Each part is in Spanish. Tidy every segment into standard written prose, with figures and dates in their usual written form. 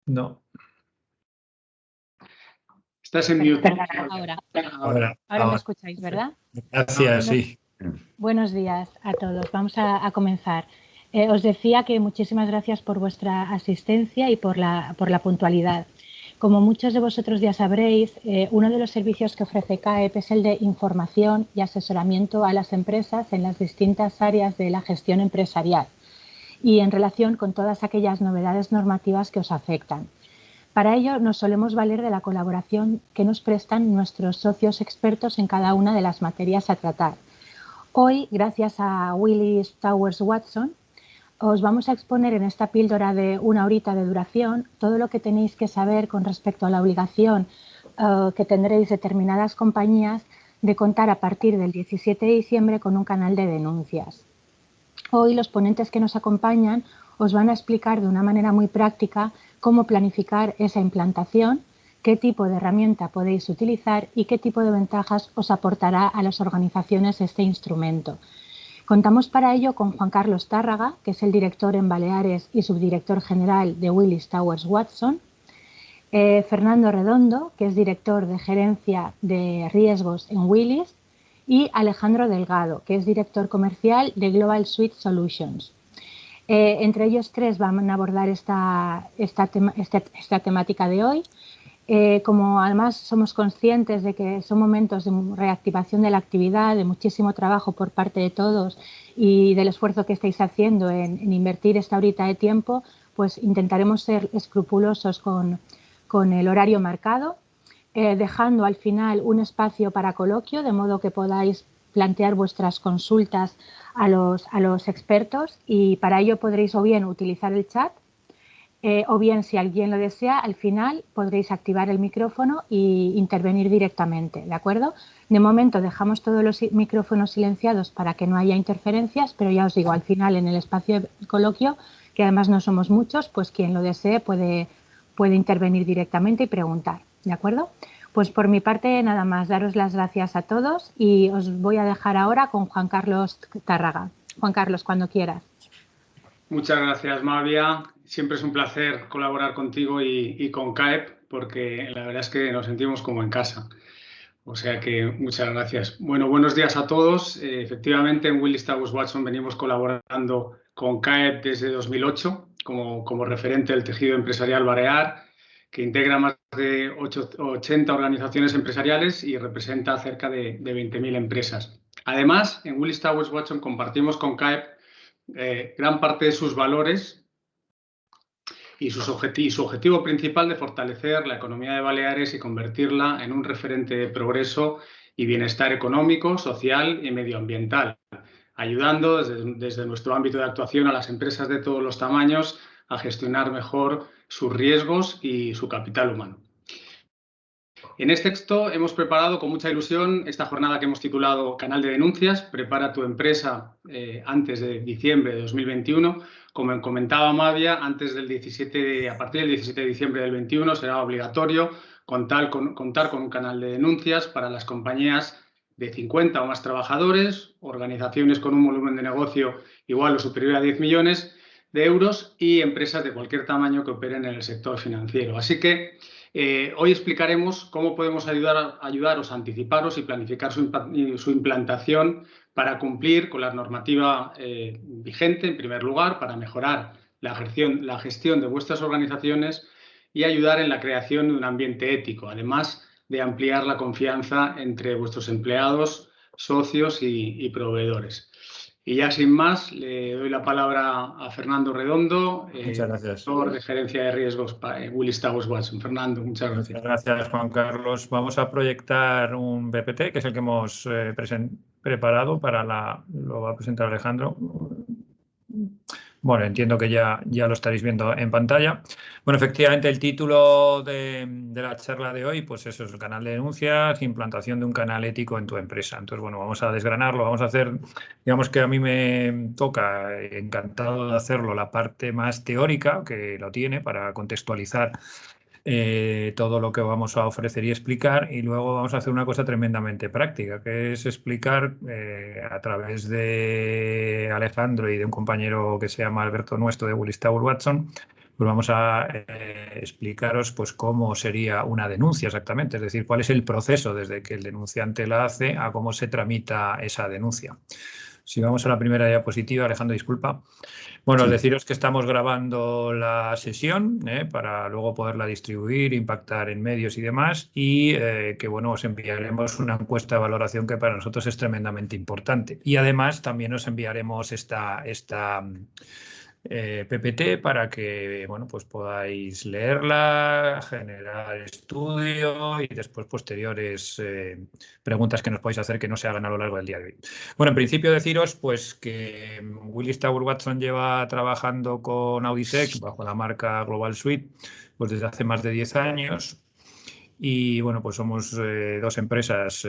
No. Estás en mute. Ahora me escucháis, ¿verdad? Gracias, sí. Buenos días a todos. Vamos a comenzar. Os decía que muchísimas gracias por vuestra asistencia y por la puntualidad. Como muchos de vosotros ya sabréis, uno de los servicios que ofrece CAEP es el de información y asesoramiento a las empresas en las distintas áreas de la gestión empresarial y en relación con todas aquellas novedades normativas que os afectan. Para ello nos solemos valer de la colaboración que nos prestan nuestros socios expertos en cada una de las materias a tratar. Hoy, gracias a Willis Towers Watson, os vamos a exponer en esta píldora de 1 horita de duración todo lo que tenéis que saber con respecto a la obligación que tendréis determinadas compañías de contar a partir del 17 de diciembre con un canal de denuncias. Hoy los ponentes que nos acompañan os van a explicar de una manera muy práctica cómo planificar esa implantación, qué tipo de herramienta podéis utilizar y qué tipo de ventajas os aportará a las organizaciones este instrumento. Contamos para ello con Juan Carlos Tárraga, que es el director en Baleares y subdirector general de Willis Towers Watson, Fernando Redondo, que es director de gerencia de riesgos en Willis, y Alejandro Delgado, que es director comercial de Global Suite Solutions. Entre ellos tres van a abordar esta temática de hoy. Como además somos conscientes de que son momentos de reactivación de la actividad, de muchísimo trabajo por parte de todos y del esfuerzo que estáis haciendo en invertir esta horita de tiempo, pues intentaremos ser escrupulosos con el horario marcado, dejando al final un espacio para coloquio, de modo que podáis plantear vuestras consultas a los expertos, y para ello podréis o bien utilizar el chat o bien, si alguien lo desea, al final podréis activar el micrófono e intervenir directamente, ¿de acuerdo? De momento dejamos todos los micrófonos silenciados para que no haya interferencias, pero ya os digo, al final en el espacio de coloquio, que además no somos muchos, pues quien lo desee puede intervenir directamente y preguntar, ¿de acuerdo? Pues por mi parte nada más, daros las gracias a todos y os voy a dejar ahora con Juan Carlos Tárraga. Juan Carlos, cuando quieras. Muchas gracias, Mavia. Siempre es un placer colaborar contigo y con CAEP, porque la verdad es que nos sentimos como en casa. O sea que muchas gracias. Bueno, buenos días a todos. Efectivamente, en Willis Towers Watson venimos colaborando con CAEP desde 2008 como referente del tejido empresarial balear, que integra más de 80 organizaciones empresariales y representa cerca de 20.000 empresas. Además, en Willis Towers Watson compartimos con CAEP gran parte de sus valores y su objetivo principal de fortalecer la economía de Baleares y convertirla en un referente de progreso y bienestar económico, social y medioambiental, ayudando desde nuestro ámbito de actuación a las empresas de todos los tamaños a gestionar mejor sus riesgos y su capital humano. En este texto hemos preparado con mucha ilusión esta jornada que hemos titulado Canal de Denuncias, prepara tu empresa antes de diciembre de 2021. Como comentaba Mavia, a partir del 17 de diciembre del 21 será obligatorio contar con un canal de denuncias para las compañías de 50 o más trabajadores, organizaciones con un volumen de negocio igual o superior a 10 millones de euros y empresas de cualquier tamaño que operen en el sector financiero. Así que hoy explicaremos cómo podemos ayudaros a anticiparos y planificar su implantación para cumplir con la normativa vigente, en primer lugar, para mejorar la gestión de vuestras organizaciones y ayudar en la creación de un ambiente ético, además de ampliar la confianza entre vuestros empleados, socios y proveedores. Y ya sin más, le doy la palabra a Fernando Redondo, director de gerencia de riesgos para Willis Towers Watson. Fernando, muchas gracias. Gracias, Juan Carlos. Vamos a proyectar un PPT, que es el que hemos preparado lo va a presentar Alejandro. Bueno, entiendo que ya lo estaréis viendo en pantalla. Bueno, efectivamente el título de la charla de hoy, pues eso es el canal de denuncias, implantación de un canal ético en tu empresa. Entonces, bueno, vamos a desgranarlo, vamos a hacer, digamos que a mí me toca, encantado de hacerlo, la parte más teórica, que lo tiene para contextualizar todo lo que vamos a ofrecer y explicar, y luego vamos a hacer una cosa tremendamente práctica, que es explicar a través de Alejandro y de un compañero que se llama Alberto Nuestro de Willis Towers Watson, pues vamos a explicaros pues cómo sería una denuncia exactamente, es decir, cuál es el proceso desde que el denunciante la hace a cómo se tramita esa denuncia. Si vamos a la primera diapositiva, Alejandro, disculpa. Bueno, deciros que estamos grabando la sesión para luego poderla distribuir, impactar en medios y demás, y que bueno, os enviaremos una encuesta de valoración que para nosotros es tremendamente importante. Y además también os enviaremos esta PPT para que bueno, pues podáis leerla, generar estudio y después posteriores preguntas que nos podéis hacer que no se hagan a lo largo del día de hoy. Bueno, en principio deciros pues que Willis Towers Watson lleva trabajando con Audisec bajo la marca Global Suite pues desde hace más de 10 años. Y bueno, pues somos dos empresas,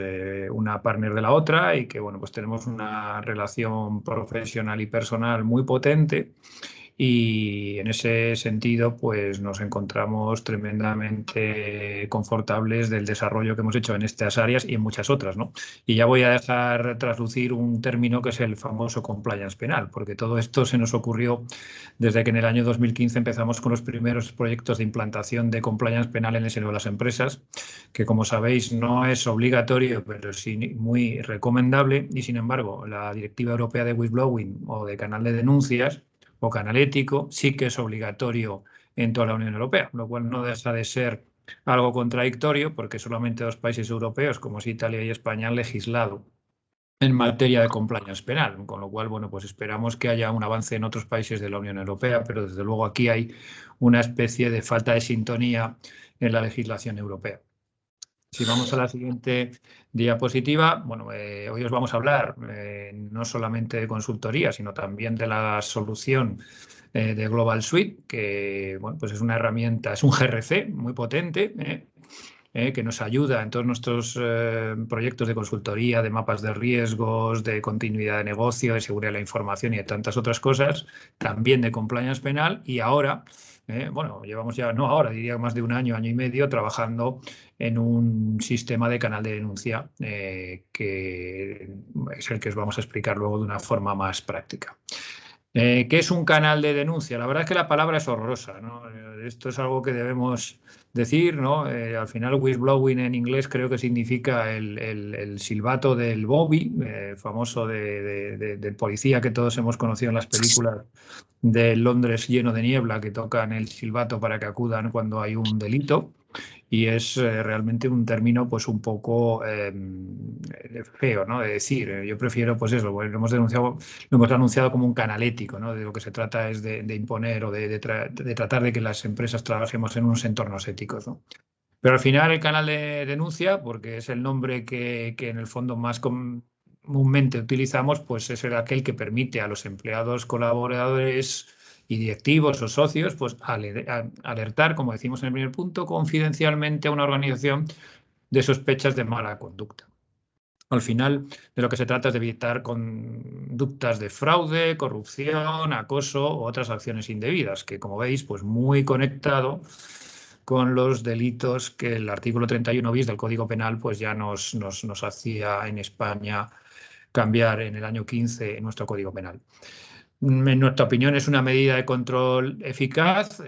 una partner de la otra, y que bueno, pues tenemos una relación profesional y personal muy potente. Y en ese sentido, pues nos encontramos tremendamente confortables del desarrollo que hemos hecho en estas áreas y en muchas otras, ¿no? Y ya voy a dejar traslucir un término que es el famoso compliance penal, porque todo esto se nos ocurrió desde que en el año 2015 empezamos con los primeros proyectos de implantación de compliance penal en el seno de las empresas, que como sabéis no es obligatorio, pero sí muy recomendable, y sin embargo la Directiva Europea de Whistleblowing o de Canal de Denuncias o canal ético sí que es obligatorio en toda la Unión Europea, lo cual no deja de ser algo contradictorio porque solamente 2 países europeos, como es Italia y España, han legislado en materia de compliance penal, con lo cual, bueno, pues esperamos que haya un avance en otros países de la Unión Europea, pero desde luego aquí hay una especie de falta de sintonía en la legislación europea. Si vamos a la siguiente diapositiva, bueno, hoy os vamos a hablar no solamente de consultoría, sino también de la solución de Global Suite, que bueno, pues es una herramienta, es un GRC muy potente, que nos ayuda en todos nuestros proyectos de consultoría, de mapas de riesgos, de continuidad de negocio, de seguridad de la información y de tantas otras cosas, también de compliance penal, y ahora... bueno, llevamos ya, no ahora, diría más de un año, año y medio, trabajando en un sistema de canal de denuncia que es el que os vamos a explicar luego de una forma más práctica. ¿Qué es un canal de denuncia? La verdad es que la palabra es horrorosa, ¿no? Esto es algo que debemos decir, ¿no? Al final, whistleblowing en inglés creo que significa el silbato del Bobby, famoso del policía que todos hemos conocido en las películas de Londres lleno de niebla, que tocan el silbato para que acudan cuando hay un delito. Y es realmente un término pues un poco feo, ¿no? De decir, yo prefiero pues eso, lo hemos anunciado como un canal ético, ¿no? De lo que se trata es de imponer o de tratar de que las empresas trabajemos en unos entornos éticos, ¿no? Pero al final el canal de denuncia, porque es el nombre que en el fondo más comúnmente utilizamos, pues es aquel que permite a los empleados, colaboradores y directivos o socios, pues alertar, como decimos en el primer punto, confidencialmente a una organización de sospechas de mala conducta. Al final, de lo que se trata es de evitar conductas de fraude, corrupción, acoso u otras acciones indebidas, que como veis, pues muy conectado con los delitos que el artículo 31 bis del Código Penal pues ya nos hacía en España cambiar en el año 15 en nuestro Código Penal. En nuestra opinión es una medida de control eficaz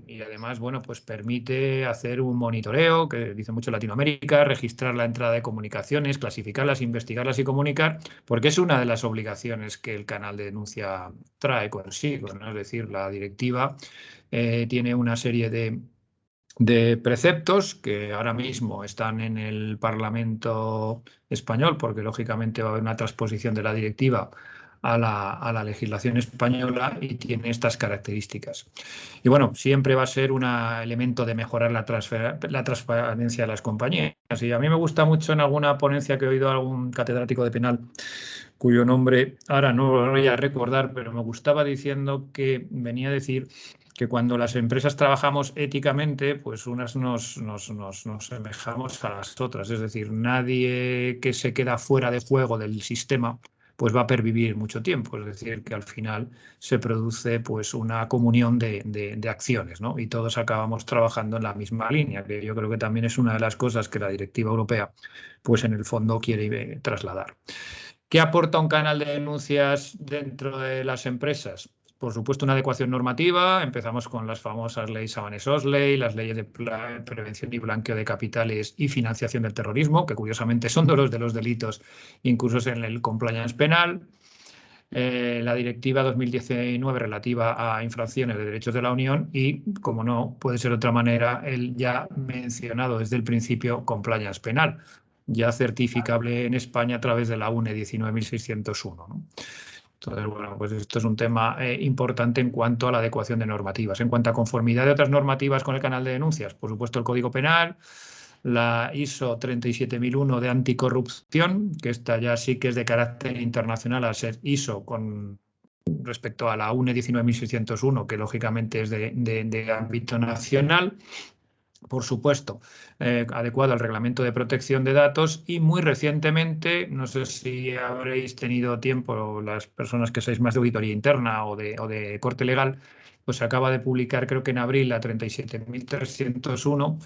y además, bueno, pues permite hacer un monitoreo, que dice mucho Latinoamérica, registrar la entrada de comunicaciones, clasificarlas, investigarlas y comunicar, porque es una de las obligaciones que el canal de denuncia trae consigo, ¿no? Es decir, la directiva tiene una serie de preceptos que ahora mismo están en el Parlamento español, porque lógicamente va a haber una transposición de la directiva a la legislación española y tiene estas características. Y bueno, siempre va a ser un elemento de mejorar la transparencia de las compañías. Y a mí me gusta mucho en alguna ponencia que he oído a algún catedrático de penal, cuyo nombre ahora no lo voy a recordar, pero me gustaba diciendo que venía a decir que cuando las empresas trabajamos éticamente, pues unas nos semejamos a las otras. Es decir, nadie que se queda fuera de juego del sistema pues va a pervivir mucho tiempo. Es decir, que al final se produce pues una comunión de acciones, ¿no? Y todos acabamos trabajando en la misma línea, que yo creo que también es una de las cosas que la directiva europea pues en el fondo quiere trasladar. ¿Qué aporta un canal de denuncias dentro de las empresas? Por supuesto, una adecuación normativa. Empezamos con las famosas leyes Sarbanes-Oxley, las leyes de prevención y blanqueo de capitales y financiación del terrorismo, que curiosamente son de los delitos inclusos en el compliance penal. La directiva 2019 relativa a infracciones de derechos de la Unión y, como no puede ser de otra manera, el ya mencionado desde el principio compliance penal, ya certificable en España a través de la UNE 19.601, ¿no? Entonces, bueno, pues esto es un tema importante en cuanto a la adecuación de normativas. En cuanto a conformidad de otras normativas con el canal de denuncias, por supuesto el Código Penal, la ISO 37001 de anticorrupción, que esta ya sí que es de carácter internacional al ser ISO con respecto a la UNE 19.601, que lógicamente es de ámbito nacional. Por supuesto, adecuado al reglamento de protección de datos y muy recientemente, no sé si habréis tenido tiempo las personas que sois más de auditoría interna o de corte legal, pues se acaba de publicar creo que en abril la 37.301,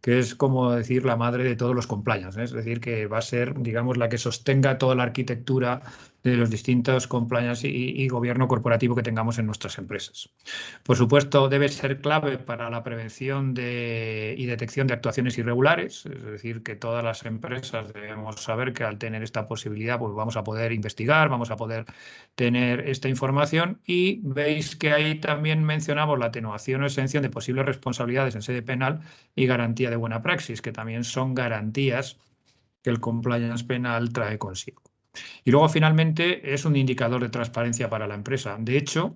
que es como decir la madre de todos los compliance, ¿eh? Es decir, que va a ser, digamos, la que sostenga toda la arquitectura de los distintos compliance y gobierno corporativo que tengamos en nuestras empresas. Por supuesto, debe ser clave para la prevención y detección de actuaciones irregulares, es decir, que todas las empresas debemos saber que al tener esta posibilidad pues vamos a poder investigar, vamos a poder tener esta información y veis que ahí también mencionamos la atenuación o exención de posibles responsabilidades en sede penal y garantía de buena praxis, que también son garantías que el compliance penal trae consigo. Y luego, finalmente, es un indicador de transparencia para la empresa. De hecho,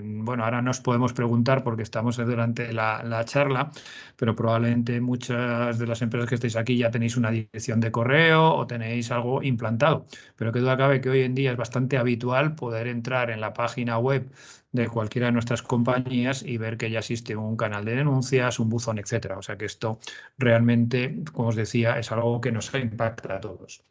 bueno, ahora nos podemos preguntar porque estamos durante la charla, pero probablemente muchas de las empresas que estáis aquí ya tenéis una dirección de correo o tenéis algo implantado. Pero que duda cabe que hoy en día es bastante habitual poder entrar en la página web de cualquiera de nuestras compañías y ver que ya existe un canal de denuncias, un buzón, etcétera. O sea que esto realmente, como os decía, es algo que nos impacta a todos.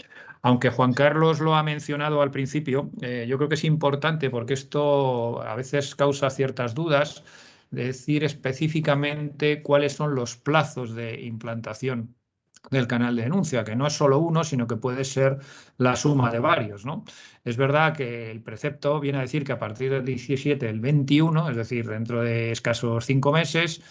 Aunque Juan Carlos lo ha mencionado al principio, yo creo que es importante porque esto a veces causa ciertas dudas, decir específicamente cuáles son los plazos de implantación del canal de denuncia, que no es solo uno, sino que puede ser la suma de varios, ¿no? Es verdad que el precepto viene a decir que a partir del 17, el 21, es decir, dentro de escasos 5 meses,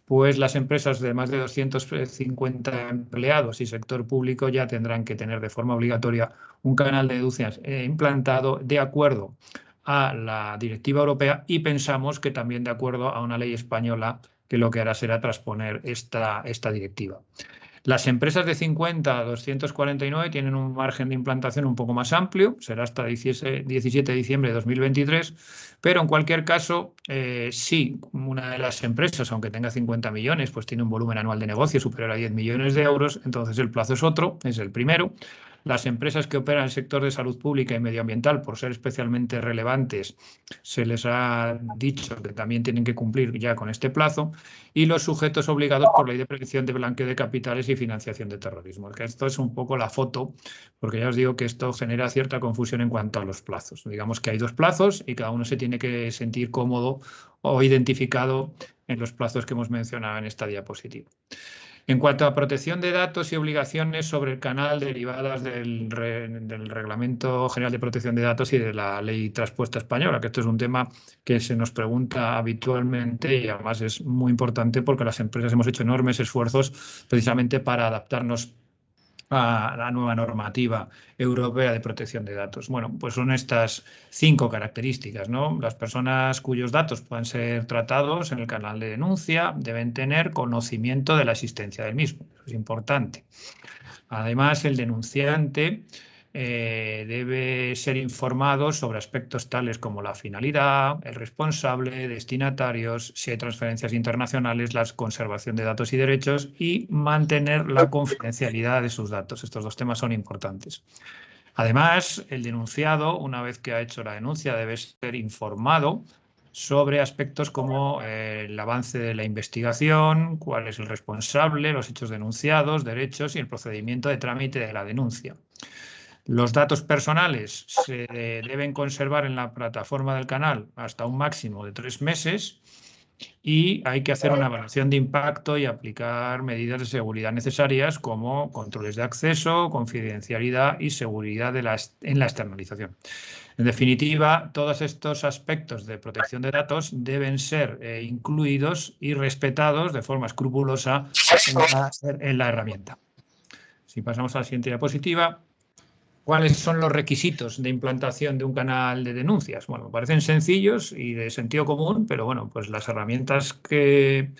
pues las empresas de más de 250 empleados y sector público ya tendrán que tener de forma obligatoria un canal de denuncias implantado de acuerdo a la directiva europea y pensamos que también de acuerdo a una ley española que lo que hará será transponer esta directiva. Las empresas de 50 a 249 tienen un margen de implantación un poco más amplio, será hasta 17 de diciembre de 2023, pero en cualquier caso, sí, una de las empresas, aunque tenga 50 millones, pues tiene un volumen anual de negocio superior a 10 millones de euros, entonces el plazo es otro, es el primero. Las empresas que operan en el sector de salud pública y medioambiental, por ser especialmente relevantes, se les ha dicho que también tienen que cumplir ya con este plazo. Y los sujetos obligados por ley de prevención de blanqueo de capitales y financiación de terrorismo. Que esto es un poco la foto, porque ya os digo que esto genera cierta confusión en cuanto a los plazos. Digamos que hay 2 plazos y cada uno se tiene que sentir cómodo o identificado en los plazos que hemos mencionado en esta diapositiva. En cuanto a protección de datos y obligaciones sobre el canal derivadas del Reglamento General de Protección de Datos y de la ley traspuesta española, que esto es un tema que se nos pregunta habitualmente y además es muy importante porque las empresas hemos hecho enormes esfuerzos precisamente para adaptarnos a la nueva normativa europea de protección de datos. Bueno, pues son estas 5 características, ¿no? Las personas cuyos datos puedan ser tratados en el canal de denuncia deben tener conocimiento de la existencia del mismo. Eso es importante. Además, el denunciante debe ser informado sobre aspectos tales como la finalidad, el responsable, destinatarios, si hay transferencias internacionales, la conservación de datos y derechos y mantener la confidencialidad de sus datos. Estos dos temas son importantes. Además, el denunciado, una vez que ha hecho la denuncia, debe ser informado sobre aspectos como el avance de la investigación, cuál es el responsable, los hechos denunciados, derechos y el procedimiento de trámite de la denuncia. Los datos personales se deben conservar en la plataforma del canal hasta un máximo de 3 meses y hay que hacer una evaluación de impacto y aplicar medidas de seguridad necesarias como controles de acceso, confidencialidad y seguridad en la externalización. En definitiva, todos estos aspectos de protección de datos deben ser incluidos y respetados de forma escrupulosa en la herramienta. Si pasamos a la siguiente diapositiva. ¿Cuáles son los requisitos de implantación de un canal de denuncias? Bueno, me parecen sencillos y de sentido común, pero bueno, pues las herramientas que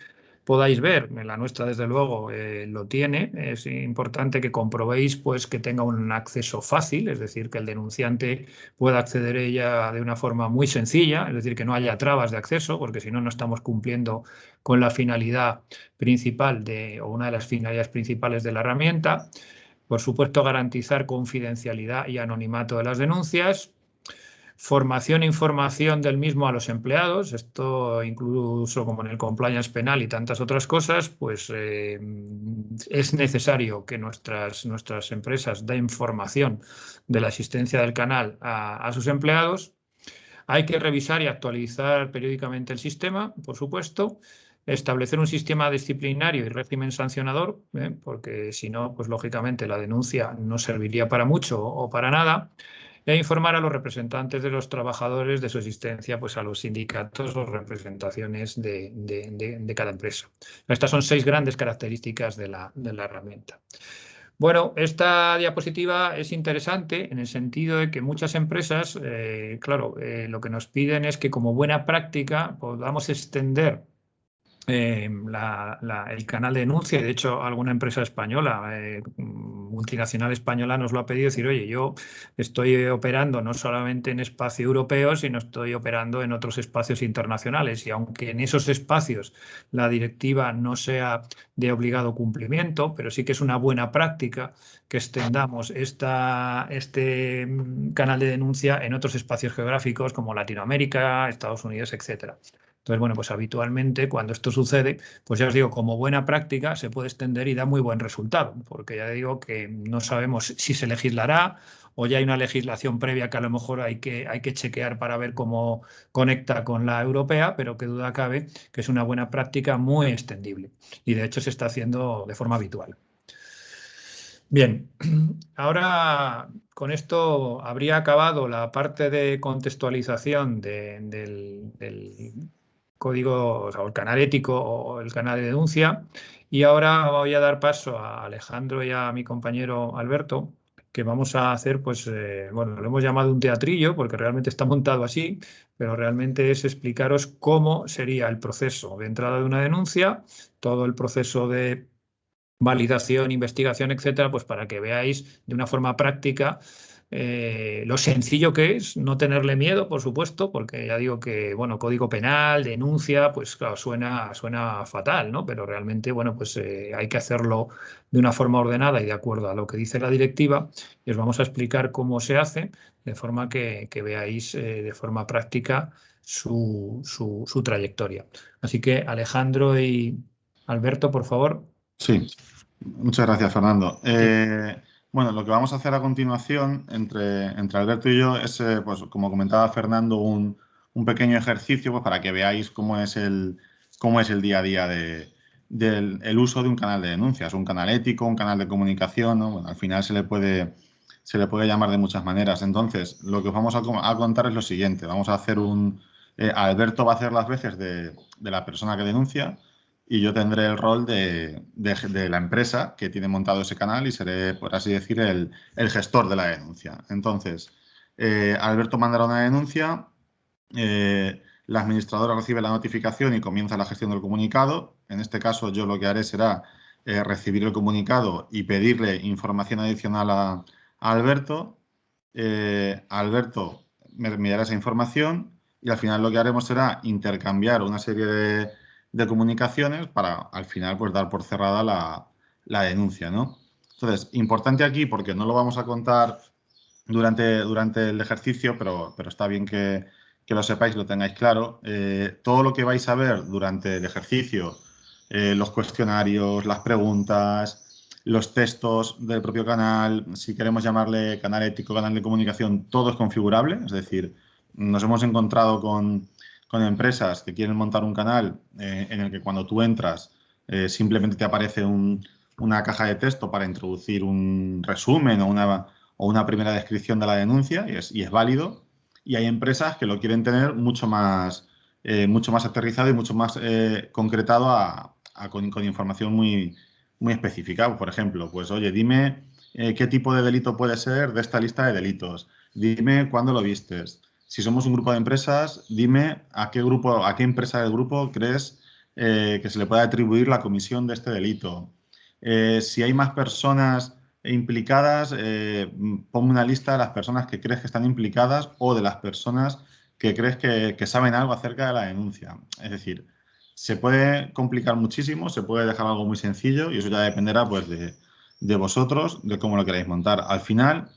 podáis ver, la nuestra desde luego lo tiene. Es importante que comprobéis pues que tenga un acceso fácil, es decir, que el denunciante pueda acceder a ella de una forma muy sencilla, es decir, que no haya trabas de acceso, porque si no, no estamos cumpliendo con la finalidad principal o una de las finalidades principales de la herramienta. Por supuesto, garantizar confidencialidad y anonimato de las denuncias. Formación e información del mismo a los empleados. Esto incluso como en el compliance penal y tantas otras cosas, pues es necesario que nuestras empresas den formación de la existencia del canal a sus empleados. Hay que revisar y actualizar periódicamente el sistema, por supuesto. Establecer un sistema disciplinario y régimen sancionador, porque si no, pues lógicamente la denuncia no serviría para mucho o para nada. E informar a los representantes de los trabajadores de su existencia, pues a los sindicatos o representaciones de cada empresa. Estas son 6 grandes características de la herramienta. Bueno, esta diapositiva es interesante en el sentido de que muchas empresas, lo que nos piden es que como buena práctica podamos extender el canal de denuncia. De hecho, alguna empresa española, multinacional española, nos lo ha pedido, decir, oye, yo estoy operando no solamente en espacio europeo, sino estoy operando en otros espacios internacionales. Y aunque en esos espacios la directiva no sea de obligado cumplimiento, pero sí que es una buena práctica que extendamos este canal de denuncia en otros espacios geográficos como Latinoamérica, Estados Unidos, etcétera. Entonces, bueno, pues habitualmente cuando esto sucede, pues ya os digo, como buena práctica se puede extender y da muy buen resultado, porque ya digo que no sabemos si se legislará o ya hay una legislación previa que a lo mejor hay que chequear para ver cómo conecta con la europea, pero que duda cabe que es una buena práctica muy extendible y de hecho se está haciendo de forma habitual. Bien, ahora con esto habría acabado la parte de contextualización del código, o sea, el canal ético o el canal de denuncia. Y ahora voy a dar paso a Alejandro y a mi compañero Alberto, que vamos a hacer, pues, bueno, lo hemos llamado un teatrillo porque realmente está montado así, pero realmente es explicaros cómo sería el proceso de entrada de una denuncia, todo el proceso de validación, investigación, etcétera, pues para que veáis de una forma práctica lo sencillo que es, no tenerle miedo, por supuesto, porque ya digo que, bueno, código penal, denuncia, pues claro, suena fatal, ¿no? Pero realmente, bueno, pues hay que hacerlo de una forma ordenada y de acuerdo a lo que dice la directiva y os vamos a explicar cómo se hace, de forma que veáis de forma práctica su trayectoria. Así que Alejandro y Alberto, por favor. Sí, muchas gracias, Fernando. Bueno, lo que vamos a hacer a continuación entre Alberto y yo es, pues, como comentaba Fernando, un pequeño ejercicio pues, para que veáis cómo es el día a día del uso de un canal de denuncias, un canal ético, un canal de comunicación, ¿no? Bueno, al final se le puede llamar de muchas maneras. Entonces, lo que os vamos a contar es lo siguiente. Vamos a hacer Alberto va a hacer las veces de la persona que denuncia y yo tendré el rol de la empresa que tiene montado ese canal y seré, por así decir, el gestor de la denuncia. Entonces, Alberto mandará una denuncia, la administradora recibe la notificación y comienza la gestión del comunicado. En este caso, yo lo que haré será recibir el comunicado y pedirle información adicional a Alberto. Alberto me enviará esa información y al final lo que haremos será intercambiar una serie de comunicaciones para al final pues dar por cerrada la denuncia, ¿no? Entonces, importante aquí porque no lo vamos a contar durante el ejercicio, pero está bien que lo sepáis, lo tengáis claro. Todo lo que vais a ver durante el ejercicio, los cuestionarios, las preguntas, los textos del propio canal, si queremos llamarle canal ético, canal de comunicación, todo es configurable. Es decir, nos hemos encontrado con empresas que quieren montar un canal en el que cuando tú entras simplemente te aparece una caja de texto para introducir un resumen o una primera descripción de la denuncia y es válido. Y hay empresas que lo quieren tener mucho más aterrizado y mucho más concretado con información muy específica. Por ejemplo, pues oye, dime qué tipo de delito puede ser de esta lista de delitos. Dime cuándo lo vistes. Si somos un grupo de empresas, dime a qué empresa del grupo crees que se le puede atribuir la comisión de este delito. Si hay más personas implicadas, ponme una lista de las personas que crees que están implicadas o de las personas que crees que saben algo acerca de la denuncia. Es decir, se puede complicar muchísimo, se puede dejar algo muy sencillo y eso ya dependerá pues, de vosotros, de cómo lo queráis montar. Al final,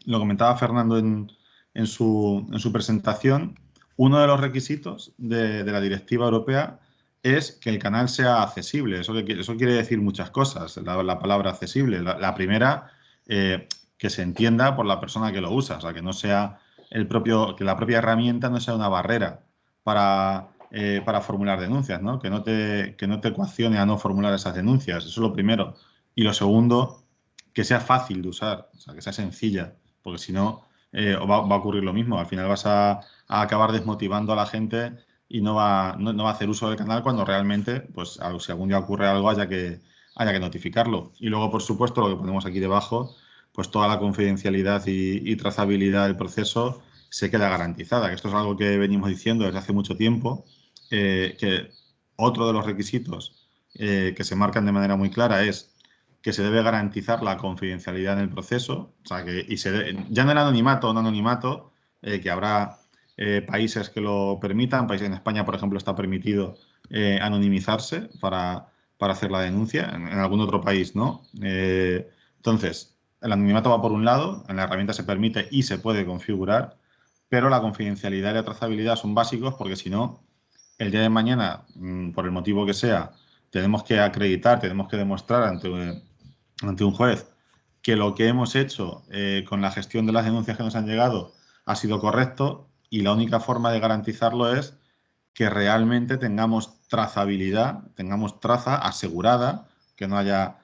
lo comentaba Fernando en su presentación, uno de los requisitos de la directiva europea es que el canal sea accesible. Eso quiere decir muchas cosas, la palabra accesible. La primera, que se entienda por la persona que lo usa, o sea, que no sea que la propia herramienta no sea una barrera para formular denuncias, ¿no? Que no te coaccione a no formular esas denuncias. Eso es lo primero. Y lo segundo, que sea fácil de usar, o sea, que sea sencilla, porque si no, va a ocurrir lo mismo. Al final vas a acabar desmotivando a la gente y no va a hacer uso del canal cuando realmente, pues, si algún día ocurre algo, haya que notificarlo. Y luego, por supuesto, lo que ponemos aquí debajo, pues toda la confidencialidad y trazabilidad del proceso se queda garantizada. Que esto es algo que venimos diciendo desde hace mucho tiempo, que otro de los requisitos que se marcan de manera muy clara es que se debe garantizar la confidencialidad en el proceso, o sea, ya no el anonimato, que habrá países que lo permitan. En España, por ejemplo, está permitido anonimizarse para hacer la denuncia, en algún otro país no. Entonces, el anonimato va por un lado, en la herramienta se permite y se puede configurar, pero la confidencialidad y la trazabilidad son básicos porque si no, el día de mañana, por el motivo que sea, tenemos que acreditar, tenemos que demostrar ante un juez que lo que hemos hecho con la gestión de las denuncias que nos han llegado ha sido correcto y la única forma de garantizarlo es que realmente tengamos trazabilidad, tengamos traza asegurada, que no haya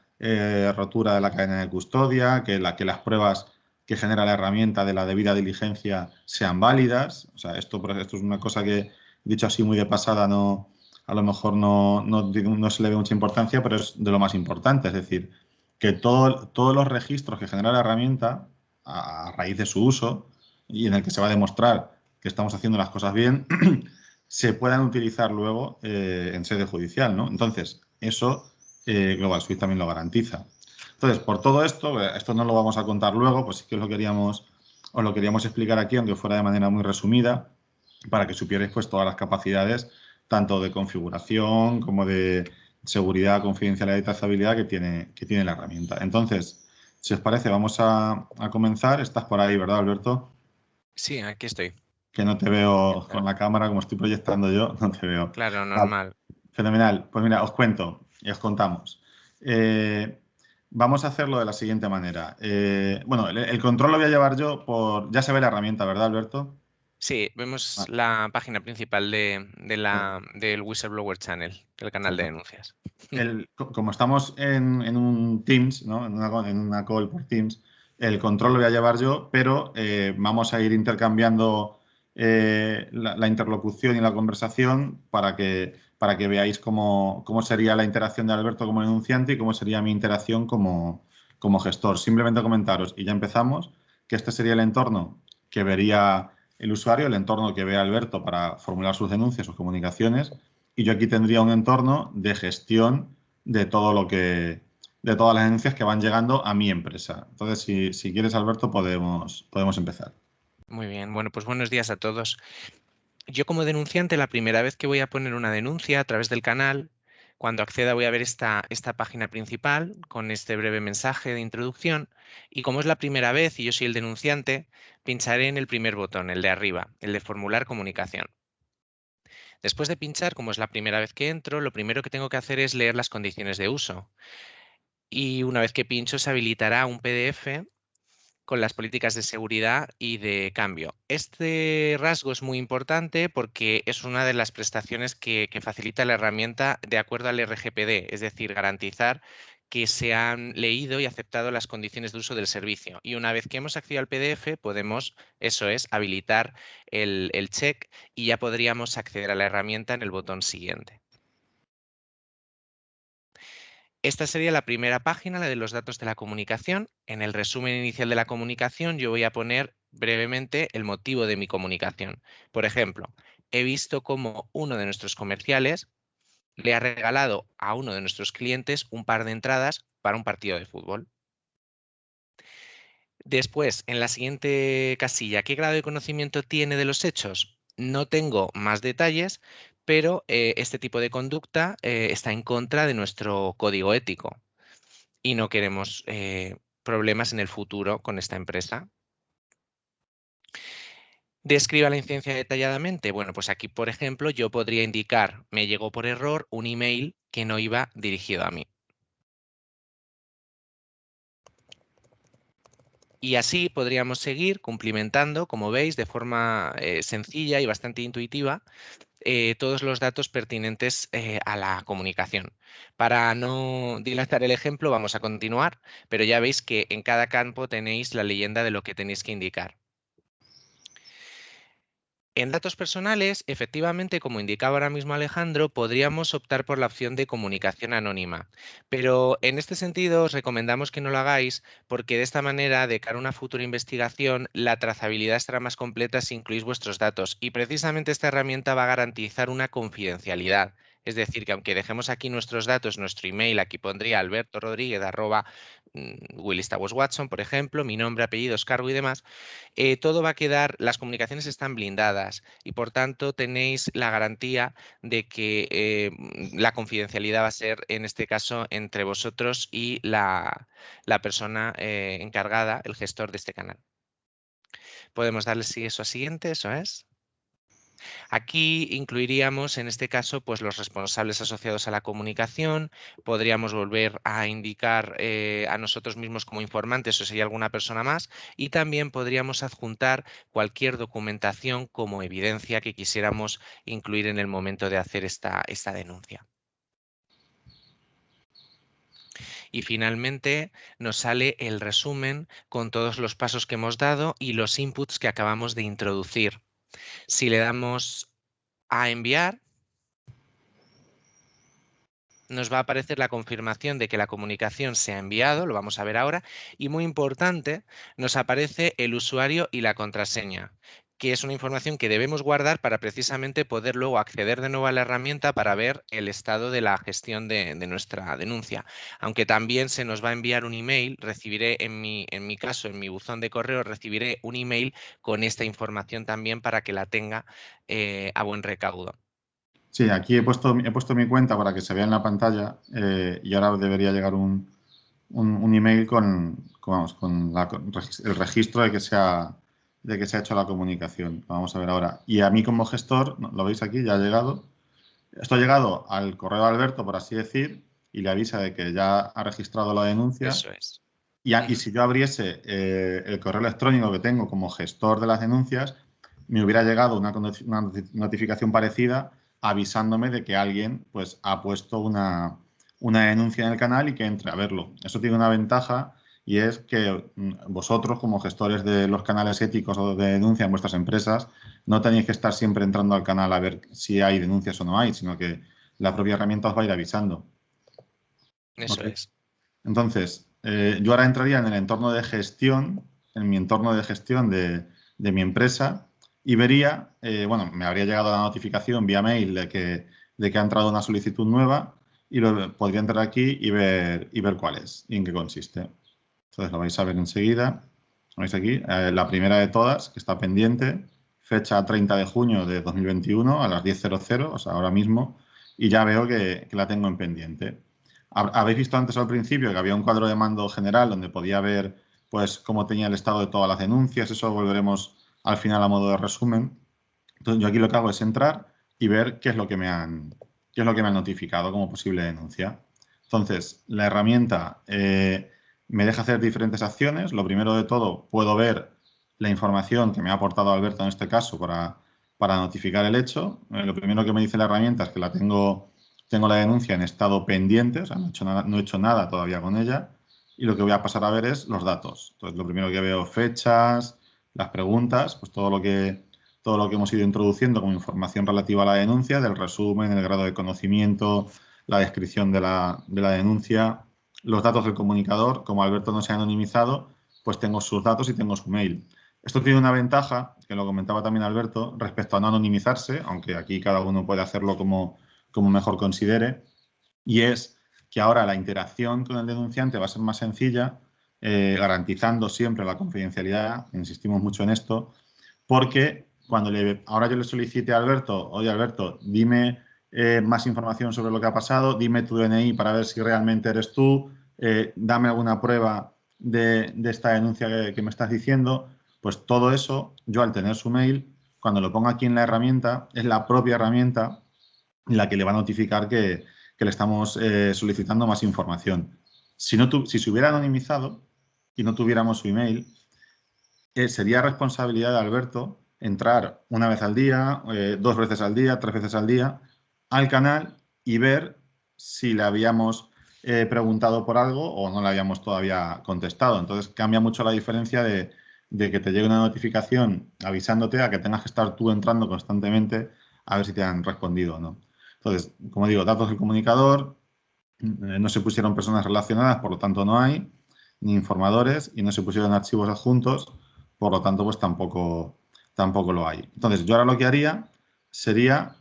rotura de la cadena de custodia, que las pruebas que genera la herramienta de la debida diligencia sean válidas. O sea, esto es una cosa que, dicho así muy de pasada, a lo mejor no se le ve mucha importancia, pero es de lo más importante. Es decir, que todos los registros que genera la herramienta a raíz de su uso y en el que se va a demostrar que estamos haciendo las cosas bien, se puedan utilizar luego en sede judicial, ¿no? Entonces, eso Global Suite también lo garantiza. Entonces, por todo esto no lo vamos a contar luego, pues sí que os lo queríamos explicar aquí, aunque fuera de manera muy resumida, para que supierais pues todas las capacidades, tanto de configuración como de seguridad, confidencialidad y trazabilidad que tiene la herramienta. Entonces, si os parece, vamos a comenzar. Estás por ahí, ¿verdad, Alberto? Sí, aquí estoy. Que no te veo con la cámara, como estoy proyectando yo, no te veo. Claro, normal. Fenomenal. Pues mira, os cuento y os contamos. Vamos a hacerlo de la siguiente manera. Bueno, el control lo voy a llevar yo ya se ve la herramienta, ¿verdad, Alberto? Sí, vemos la página principal del Whistleblower Channel, del canal de denuncias. Como estamos en un Teams, ¿no? en una call por Teams, el control lo voy a llevar yo, pero vamos a ir intercambiando la interlocución y la conversación para que veáis cómo sería la interacción de Alberto como denunciante y cómo sería mi interacción como gestor. Simplemente comentaros, y ya empezamos, que este sería el entorno que vería el usuario, el entorno que ve Alberto para formular sus denuncias, sus comunicaciones, y yo aquí tendría un entorno de gestión de todo lo que de todas las denuncias que van llegando a mi empresa. Entonces, si quieres, Alberto, podemos empezar. Muy bien, bueno, pues buenos días a todos. Yo como denunciante, la primera vez que voy a poner una denuncia a través del canal, cuando acceda voy a ver esta página principal con este breve mensaje de introducción, y como es la primera vez y yo soy el denunciante, pincharé en el primer botón, el de arriba, el de formular comunicación. Después de pinchar, como es la primera vez que entro, lo primero que tengo que hacer es leer las condiciones de uso. Y una vez que pincho se habilitará un PDF con las políticas de seguridad y de cambio. Este rasgo es muy importante porque es una de las prestaciones que facilita la herramienta de acuerdo al RGPD, es decir, garantizar que se han leído y aceptado las condiciones de uso del servicio. Y una vez que hemos accedido al PDF, podemos, eso es, habilitar el check y ya podríamos acceder a la herramienta en el botón siguiente. Esta sería la primera página, la de los datos de la comunicación. En el resumen inicial de la comunicación yo voy a poner brevemente el motivo de mi comunicación. Por ejemplo, he visto cómo uno de nuestros comerciales le ha regalado a uno de nuestros clientes un par de entradas para un partido de fútbol. Después, en la siguiente casilla, ¿qué grado de conocimiento tiene de los hechos? No tengo más detalles, pero este tipo de conducta está en contra de nuestro código ético y no queremos problemas en el futuro con esta empresa. ¿Describa la incidencia detalladamente? Bueno, pues aquí, por ejemplo, yo podría indicar, me llegó por error un email que no iba dirigido a mí. Y así podríamos seguir cumplimentando, como veis, de forma sencilla y bastante intuitiva, todos los datos pertinentes a la comunicación. Para no dilatar el ejemplo, vamos a continuar, pero ya veis que en cada campo tenéis la leyenda de lo que tenéis que indicar. En datos personales, efectivamente, como indicaba ahora mismo Alejandro, podríamos optar por la opción de comunicación anónima, pero en este sentido os recomendamos que no lo hagáis porque de esta manera, de cara a una futura investigación, la trazabilidad estará más completa si incluís vuestros datos y precisamente esta herramienta va a garantizar una confidencialidad. Es decir, que aunque dejemos aquí nuestros datos, nuestro email, aquí pondría albertorodríguez@willistowers-watson, por ejemplo, mi nombre, apellidos, cargo y demás, todo va a quedar, las comunicaciones están blindadas y por tanto tenéis la garantía de que la confidencialidad va a ser en este caso entre vosotros y la persona encargada, el gestor de este canal. Podemos darle eso a siguiente, eso es. Aquí incluiríamos en este caso pues los responsables asociados a la comunicación, podríamos volver a indicar a nosotros mismos como informantes o si hay alguna persona más y también podríamos adjuntar cualquier documentación como evidencia que quisiéramos incluir en el momento de hacer esta denuncia. Y finalmente nos sale el resumen con todos los pasos que hemos dado y los inputs que acabamos de introducir. Si le damos a enviar, nos va a aparecer la confirmación de que la comunicación se ha enviado, lo vamos a ver ahora, y muy importante, nos aparece el usuario y la contraseña, que es una información que debemos guardar para precisamente poder luego acceder de nuevo a la herramienta para ver el estado de la gestión de nuestra denuncia. Aunque también se nos va a enviar un email, recibiré en mi caso, en mi buzón de correo, recibiré un email con esta información también para que la tenga a buen recaudo. Sí, aquí he puesto mi cuenta para que se vea en la pantalla y ahora debería llegar un email con el registro de que se ha hecho la comunicación. Vamos a ver ahora. Y a mí como gestor, lo veis aquí, ya ha llegado. Esto ha llegado al correo de Alberto, por así decir, y le avisa de que ya ha registrado la denuncia. Eso es. Y si yo abriese el correo electrónico que tengo como gestor de las denuncias, me hubiera llegado una notificación parecida avisándome de que alguien pues, ha puesto una denuncia en el canal y que entre a verlo. Eso tiene una ventaja y es que vosotros, como gestores de los canales éticos o de denuncia en vuestras empresas, no tenéis que estar siempre entrando al canal a ver si hay denuncias o no hay, sino que la propia herramienta os va a ir avisando. Eso ¿Okay? es. Entonces, yo ahora entraría en el entorno de gestión, en mi entorno de gestión de mi empresa y vería, bueno, me habría llegado la notificación vía mail de que ha entrado una solicitud nueva y podría entrar aquí y ver cuál es y en qué consiste. Entonces lo vais a ver enseguida. ¿Veis aquí? La primera de todas, que está pendiente, fecha 30 de junio de 2021 a las 10:00, o sea, ahora mismo, y ya veo que la tengo en pendiente. Habéis visto antes al principio que había un cuadro de mando general donde podía ver pues cómo tenía el estado de todas las denuncias. Eso volveremos al final a modo de resumen. Entonces yo aquí lo que hago es entrar y ver qué es lo que me han notificado como posible denuncia. Entonces, la herramienta me deja hacer diferentes acciones. Lo primero de todo, puedo ver la información que me ha aportado Alberto en este caso para notificar el hecho. Lo primero que me dice la herramienta es que tengo la denuncia en estado pendiente, o sea, no he hecho nada todavía con ella. Y lo que voy a pasar a ver es los datos. Entonces, lo primero que veo, fechas, las preguntas, pues todo lo que hemos ido introduciendo como información relativa a la denuncia, del resumen, el grado de conocimiento, la descripción de la denuncia, los datos del comunicador. Como Alberto no se ha anonimizado, pues tengo sus datos y tengo su mail. Esto tiene una ventaja, que lo comentaba también Alberto, respecto a no anonimizarse, aunque aquí cada uno puede hacerlo como mejor considere, y es que ahora la interacción con el denunciante va a ser más sencilla, garantizando siempre la confidencialidad, insistimos mucho en esto, porque ahora yo le solicite a Alberto, oye Alberto, dime más información sobre lo que ha pasado, dime tu DNI para ver si realmente eres tú, dame alguna prueba de esta denuncia que me estás diciendo, pues todo eso, yo al tener su mail, cuando lo pongo aquí en la herramienta, es la propia herramienta la que le va a notificar que le estamos solicitando más información. Si se hubiera anonimizado y no tuviéramos su email, sería responsabilidad de Alberto entrar una vez al día, 2 veces al día, 3 veces al día al canal y ver si le habíamos preguntado por algo o no le habíamos todavía contestado. Entonces cambia mucho la diferencia de que te llegue una notificación avisándote a que tengas que estar tú entrando constantemente a ver si te han respondido o no. Entonces, como digo, datos del comunicador, no se pusieron personas relacionadas, por lo tanto no hay, ni informadores, y no se pusieron archivos adjuntos, por lo tanto pues tampoco lo hay. Entonces yo ahora lo que haría sería,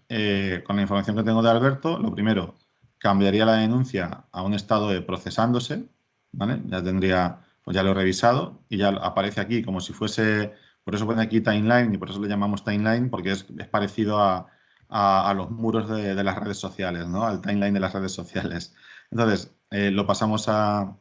con la información que tengo de Alberto, lo primero, cambiaría la denuncia a un estado de procesándose, ¿vale? Ya tendría, pues ya lo he revisado y ya aparece aquí como si fuese, por eso pone aquí timeline y por eso le llamamos timeline, porque es parecido a los muros de las redes sociales, ¿no? Al timeline de las redes sociales. Entonces, lo pasamos a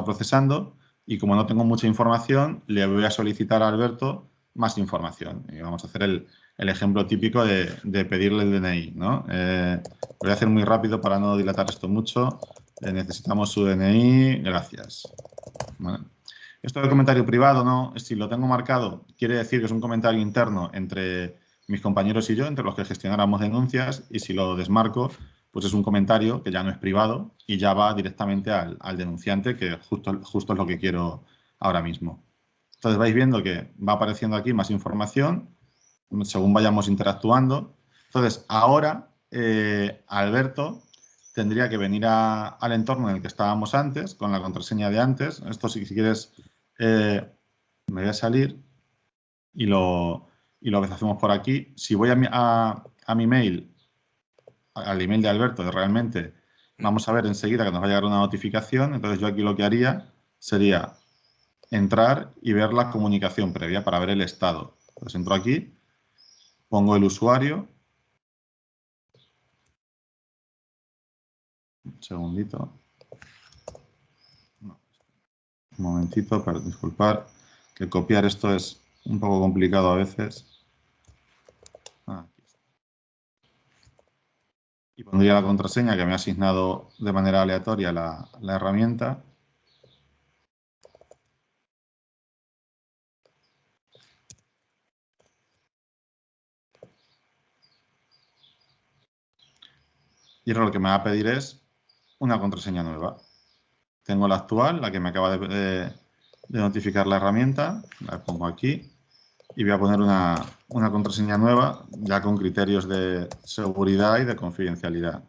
procesando y como no tengo mucha información, le voy a solicitar a Alberto más información. Y vamos a hacer el ejemplo típico de pedirle el DNI, ¿no? Lo voy a hacer muy rápido para no dilatar esto mucho. Necesitamos su DNI, gracias. ¿Vale? Esto de comentario privado, ¿no? Si lo tengo marcado, quiere decir que es un comentario interno entre mis compañeros y yo, entre los que gestionáramos denuncias, y si lo desmarco, pues es un comentario que ya no es privado y ya va directamente al denunciante, que justo es lo que quiero ahora mismo. Entonces vais viendo que va apareciendo aquí más información según vayamos interactuando. Entonces ahora Alberto tendría que venir al entorno en el que estábamos antes, con la contraseña de antes. Esto si quieres me voy a salir y lo hacemos por aquí. Si voy a mi mail, al email de Alberto, realmente vamos a ver enseguida que nos va a llegar una notificación. Entonces yo aquí lo que haría sería entrar y ver la comunicación previa para ver el estado. Entonces entro aquí, pongo el usuario. Un segundito. No. Un momentito, para disculpar, que copiar esto es un poco complicado a veces. Y pondría la contraseña que me ha asignado de manera aleatoria la herramienta. Y ahora lo que me va a pedir es una contraseña nueva. Tengo la actual, la que me acaba de notificar la herramienta. La pongo aquí. Y voy a poner una contraseña nueva, ya con criterios de seguridad y de confidencialidad.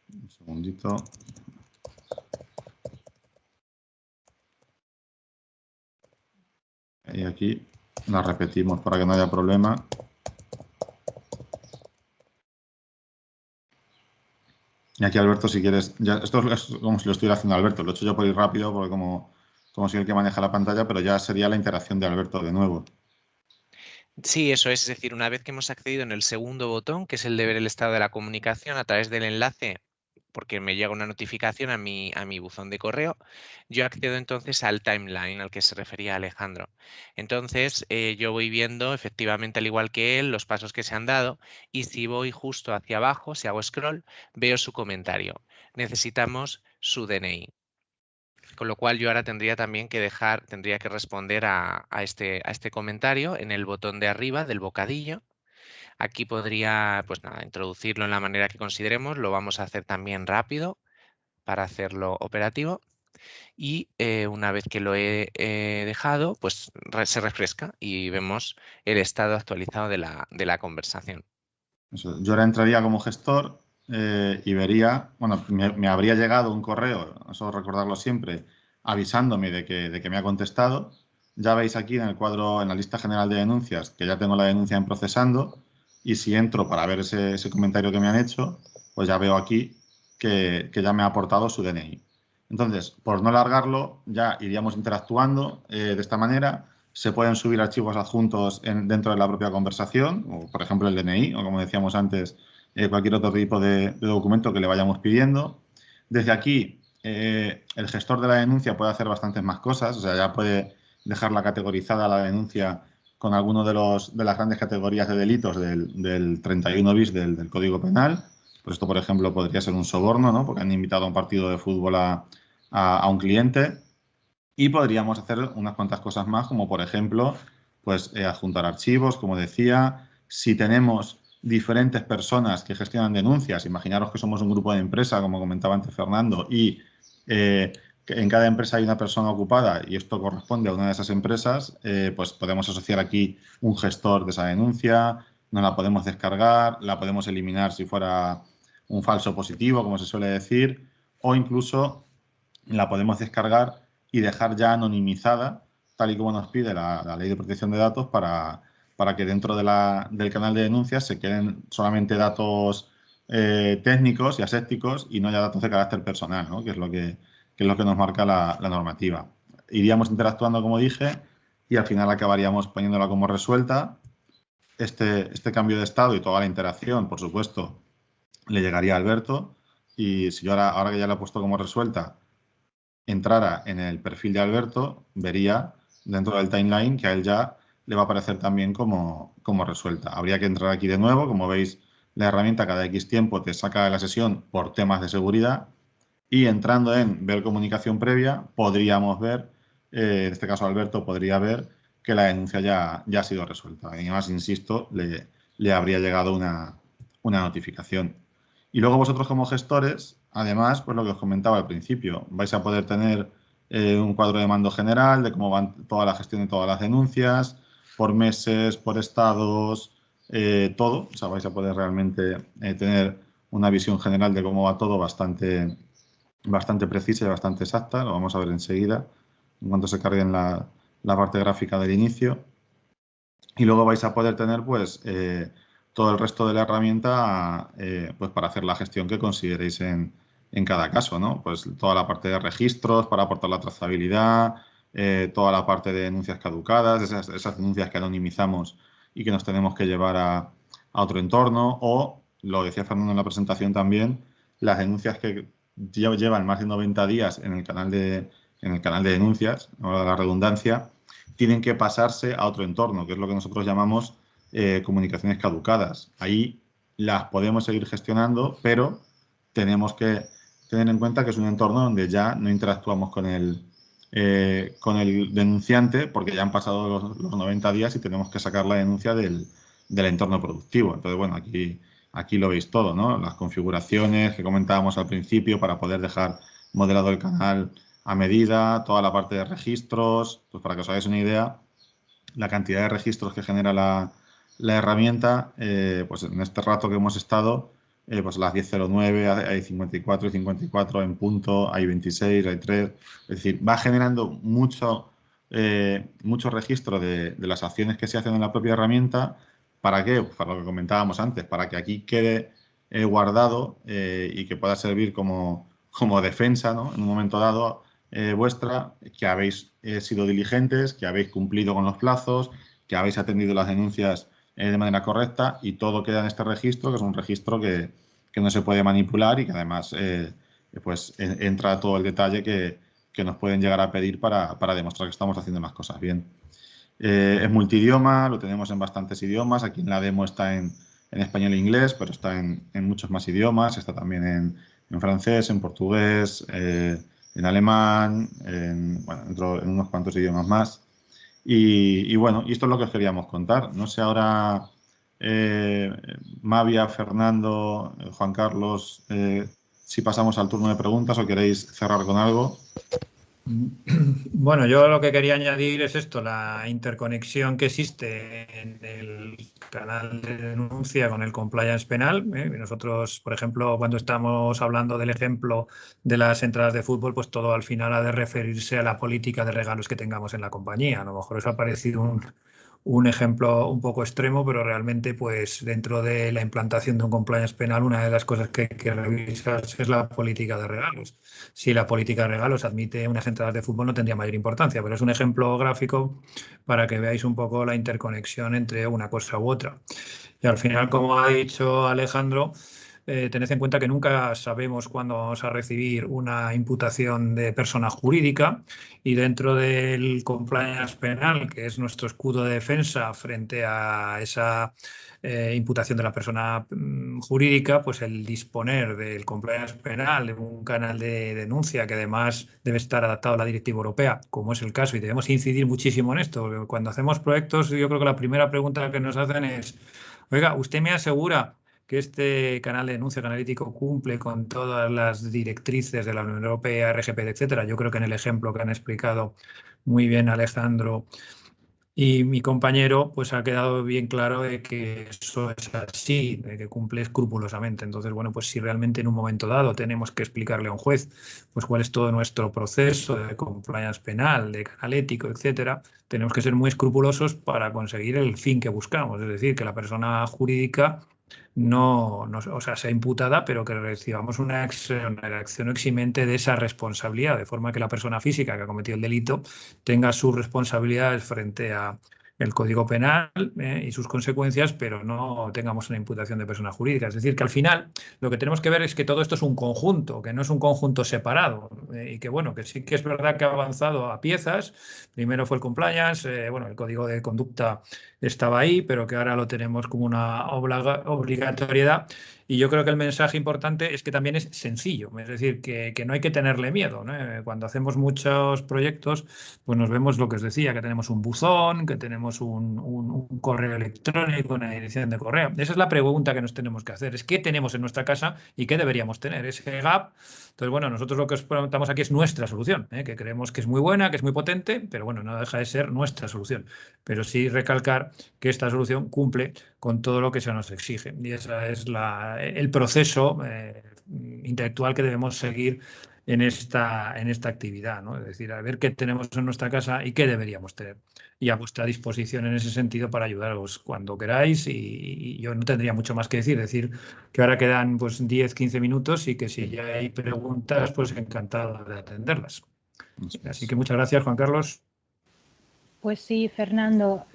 Un segundito. Y aquí la repetimos para que no haya problema. Y aquí, Alberto, si quieres, ya, esto es como si lo estuviera haciendo Alberto, lo he hecho yo por ir rápido, porque como soy el que maneja la pantalla, pero ya sería la interacción de Alberto de nuevo. Sí, eso es decir, una vez que hemos accedido en el segundo botón, que es el de ver el estado de la comunicación a través del enlace, porque me llega una notificación a mi buzón de correo, yo accedo entonces al timeline al que se refería Alejandro. Entonces, yo voy viendo efectivamente, al igual que él, los pasos que se han dado, y si voy justo hacia abajo, si hago scroll, veo su comentario. Necesitamos su DNI. Con lo cual yo ahora tendría también que tendría que responder a este comentario en el botón de arriba del bocadillo. Aquí podría, pues nada, introducirlo en la manera que consideremos. Lo vamos a hacer también rápido para hacerlo operativo. Y una vez que lo he dejado, pues se refresca y vemos el estado actualizado de la conversación. Yo ahora entraría como gestor y vería, bueno, me habría llegado un correo, eso recordarlo siempre, avisándome de que me ha contestado. Ya veis aquí en el cuadro, en la lista general de denuncias, que ya tengo la denuncia en procesando, y si entro para ver ese comentario que me han hecho, pues ya veo aquí que ya me ha aportado su DNI. Entonces, por no largarlo, ya iríamos interactuando de esta manera. Se pueden subir archivos adjuntos dentro de la propia conversación, o por ejemplo el DNI, o como decíamos antes, cualquier otro tipo de documento que le vayamos pidiendo. Desde aquí, el gestor de la denuncia puede hacer bastantes más cosas, o sea, ya puede dejarla categorizada la denuncia con alguno de las grandes categorías de delitos del 31 bis del Código Penal. Pues esto, por ejemplo, podría ser un soborno, ¿no? Porque han invitado a un partido de fútbol a un cliente. Y podríamos hacer unas cuantas cosas más, como por ejemplo, pues adjuntar archivos, como decía. Si tenemos diferentes personas que gestionan denuncias, imaginaros que somos un grupo de empresa, como comentaba antes Fernando, y que en cada empresa hay una persona ocupada y esto corresponde a una de esas empresas, pues podemos asociar aquí un gestor de esa denuncia, nos la podemos descargar, la podemos eliminar si fuera un falso positivo, como se suele decir, o incluso la podemos descargar y dejar ya anonimizada, tal y como nos pide la Ley de Protección de Datos, para que dentro del canal de denuncias se queden solamente datos técnicos y asépticos y no haya datos de carácter personal, ¿no? que es lo que nos marca la normativa. Iríamos interactuando, como dije, y al final acabaríamos poniéndola como resuelta. Este cambio de estado y toda la interacción, por supuesto, le llegaría a Alberto, y si yo ahora que ya la he puesto como resuelta, entrara en el perfil de Alberto, vería dentro del timeline que a él ya le va a aparecer también como resuelta. Habría que entrar aquí de nuevo. Como veis, la herramienta cada X tiempo te saca de la sesión por temas de seguridad, y entrando en ver comunicación previa podríamos ver, en este caso Alberto podría ver que la denuncia ya ha sido resuelta. Y además, insisto, le habría llegado una notificación. Y luego vosotros como gestores, además, pues lo que os comentaba al principio, vais a poder tener un cuadro de mando general de cómo van toda la gestión de todas las denuncias, por meses, por estados, todo. O sea, vais a poder realmente tener una visión general de cómo va todo bastante precisa y bastante exacta. Lo vamos a ver enseguida, en cuanto se cargue en la parte gráfica del inicio. Y luego vais a poder tener, pues, todo el resto de la herramienta pues para hacer la gestión que consideréis en cada caso, ¿no? Pues toda la parte de registros para aportar la trazabilidad, toda la parte de denuncias caducadas, esas denuncias que anonimizamos y que nos tenemos que llevar a otro entorno, o, lo decía Fernando en la presentación también, las denuncias que llevan más de 90 días en el canal de denuncias, ahora la redundancia, tienen que pasarse a otro entorno, que es lo que nosotros llamamos comunicaciones caducadas. Ahí las podemos seguir gestionando, pero tenemos que tener en cuenta que es un entorno donde ya no interactuamos con el denunciante, porque ya han pasado los 90 días y tenemos que sacar la denuncia del entorno productivo. Entonces, bueno, aquí lo veis todo, ¿no? Las configuraciones que comentábamos al principio para poder dejar modelado el canal a medida, toda la parte de registros. Pues para que os hagáis una idea, la cantidad de registros que genera la herramienta, pues en este rato que hemos estado, pues a las 10:09 hay 54 y 54 en punto, hay 26, hay 3. Es decir, va generando mucho registro de las acciones que se hacen en la propia herramienta. ¿Para qué? Para lo que comentábamos antes, para que aquí quede guardado y que pueda servir como defensa, ¿no? En un momento dado vuestra, que habéis sido diligentes, que habéis cumplido con los plazos, que habéis atendido las denuncias de manera correcta y todo queda en este registro, que es un registro que no se puede manipular y que además pues entra todo el detalle que nos pueden llegar a pedir para demostrar que estamos haciendo las cosas bien. Es multidioma, lo tenemos en bastantes idiomas. Aquí en la demo está en español e inglés, pero está en muchos más idiomas. Está también en francés, en portugués, en alemán, en unos cuantos idiomas más. Y bueno, y esto es lo que os queríamos contar. No sé ahora, Mavia, Fernando, Juan Carlos, si pasamos al turno de preguntas o queréis cerrar con algo. Bueno, yo lo que quería añadir es esto, la interconexión que existe en el canal de denuncia con el compliance penal. Nosotros, por ejemplo, cuando estamos hablando del ejemplo de las entradas de fútbol, pues todo al final ha de referirse a la política de regalos que tengamos en la compañía. A lo mejor eso ha parecido un ejemplo un poco extremo, pero realmente pues dentro de la implantación de un compliance penal una de las cosas que hay que revisar es la política de regalos. Si la política de regalos admite unas entradas de fútbol no tendría mayor importancia, pero es un ejemplo gráfico para que veáis un poco la interconexión entre una cosa u otra. Y al final, como ha dicho Alejandro, tened en cuenta que nunca sabemos cuándo vamos a recibir una imputación de persona jurídica y dentro del compliance penal, que es nuestro escudo de defensa frente a esa imputación de la persona jurídica, pues el disponer del compliance penal, de un canal de denuncia que además debe estar adaptado a la directiva europea, como es el caso, y debemos incidir muchísimo en esto. Cuando hacemos proyectos, yo creo que la primera pregunta que nos hacen es: oiga, ¿usted me asegura que este canal de denuncia analítico cumple con todas las directrices de la Unión Europea, RGPD, etcétera? Yo creo que en el ejemplo que han explicado muy bien Alejandro y mi compañero, pues ha quedado bien claro de que eso es así, de que cumple escrupulosamente. Entonces, bueno, pues si realmente en un momento dado tenemos que explicarle a un juez pues cuál es todo nuestro proceso de compliance penal, de canal ético, etcétera, tenemos que ser muy escrupulosos para conseguir el fin que buscamos, es decir, que la persona jurídica no, o sea, sea imputada, pero que recibamos una acción eximente de esa responsabilidad, de forma que la persona física que ha cometido el delito tenga sus responsabilidades frente a el Código Penal y sus consecuencias, pero no tengamos una imputación de persona jurídica. Es decir, que al final lo que tenemos que ver es que todo esto es un conjunto, que no es un conjunto separado y que, bueno, que sí que es verdad que ha avanzado a piezas. Primero fue el compliance, bueno, el Código de Conducta estaba ahí, pero que ahora lo tenemos como una obligatoriedad. Y yo creo que el mensaje importante es que también es sencillo, es decir, que no hay que tenerle miedo, ¿no? Cuando hacemos muchos proyectos, pues nos vemos lo que os decía, que tenemos un buzón, que tenemos un correo electrónico, una dirección de correo. Esa es la pregunta que nos tenemos que hacer, es qué tenemos en nuestra casa y qué deberíamos tener, ese gap. Entonces, bueno, nosotros lo que os preguntamos aquí es nuestra solución, que creemos que es muy buena, que es muy potente, pero bueno, no deja de ser nuestra solución. Pero sí recalcar que esta solución cumple con todo lo que se nos exige. Y ese es el proceso intelectual que debemos seguir en esta actividad, ¿no? Es decir, a ver qué tenemos en nuestra casa y qué deberíamos tener. Y a vuestra disposición en ese sentido para ayudaros cuando queráis. Y yo no tendría mucho más que decir que ahora quedan pues 10-15 minutos y que si ya hay preguntas, pues encantado de atenderlas. Así que muchas gracias, Juan Carlos. Pues sí, Fernando,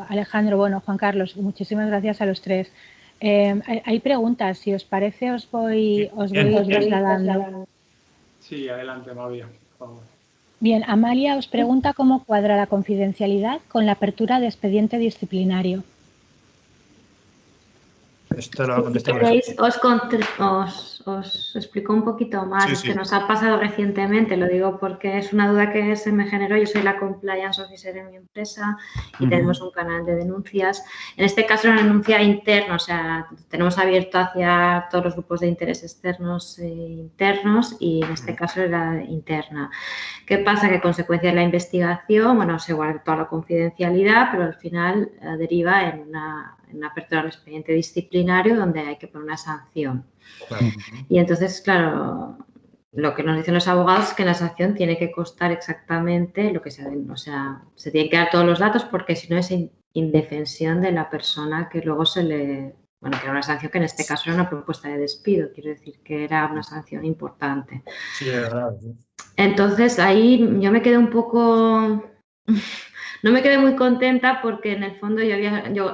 Alejandro, bueno, Juan Carlos, muchísimas gracias a los tres. Hay preguntas, si os parece os voy trasladando. Sí, adelante, Mavia, por favor. Bien, Amalia os pregunta cómo cuadra la confidencialidad con la apertura de expediente disciplinario. Esto lo va a contestar. Os explico un poquito más Sí, lo sí. que nos ha pasado recientemente. Lo digo porque es una duda que se me generó. Yo soy la compliance officer en mi empresa y tenemos un canal de denuncias. En este caso, una denuncia interna, o sea, tenemos abierto hacia todos los grupos de interés externos e internos y en este caso era interna. ¿Qué pasa? Que a consecuencia de la investigación, bueno, se guarda toda la confidencialidad, pero al final deriva en una apertura del expediente disciplinario donde hay que poner una sanción. Claro. Y entonces, claro, lo que nos dicen los abogados es que en la sanción tiene que constar exactamente lo que se den, o sea, se tienen que dar todos los datos porque si no es indefensión de la persona que luego se le bueno, que era una sanción que en este caso era una propuesta de despido, quiero decir que era una sanción importante. Sí, es verdad. Sí. Entonces ahí yo me quedé un poco, no me quedé muy contenta porque en el fondo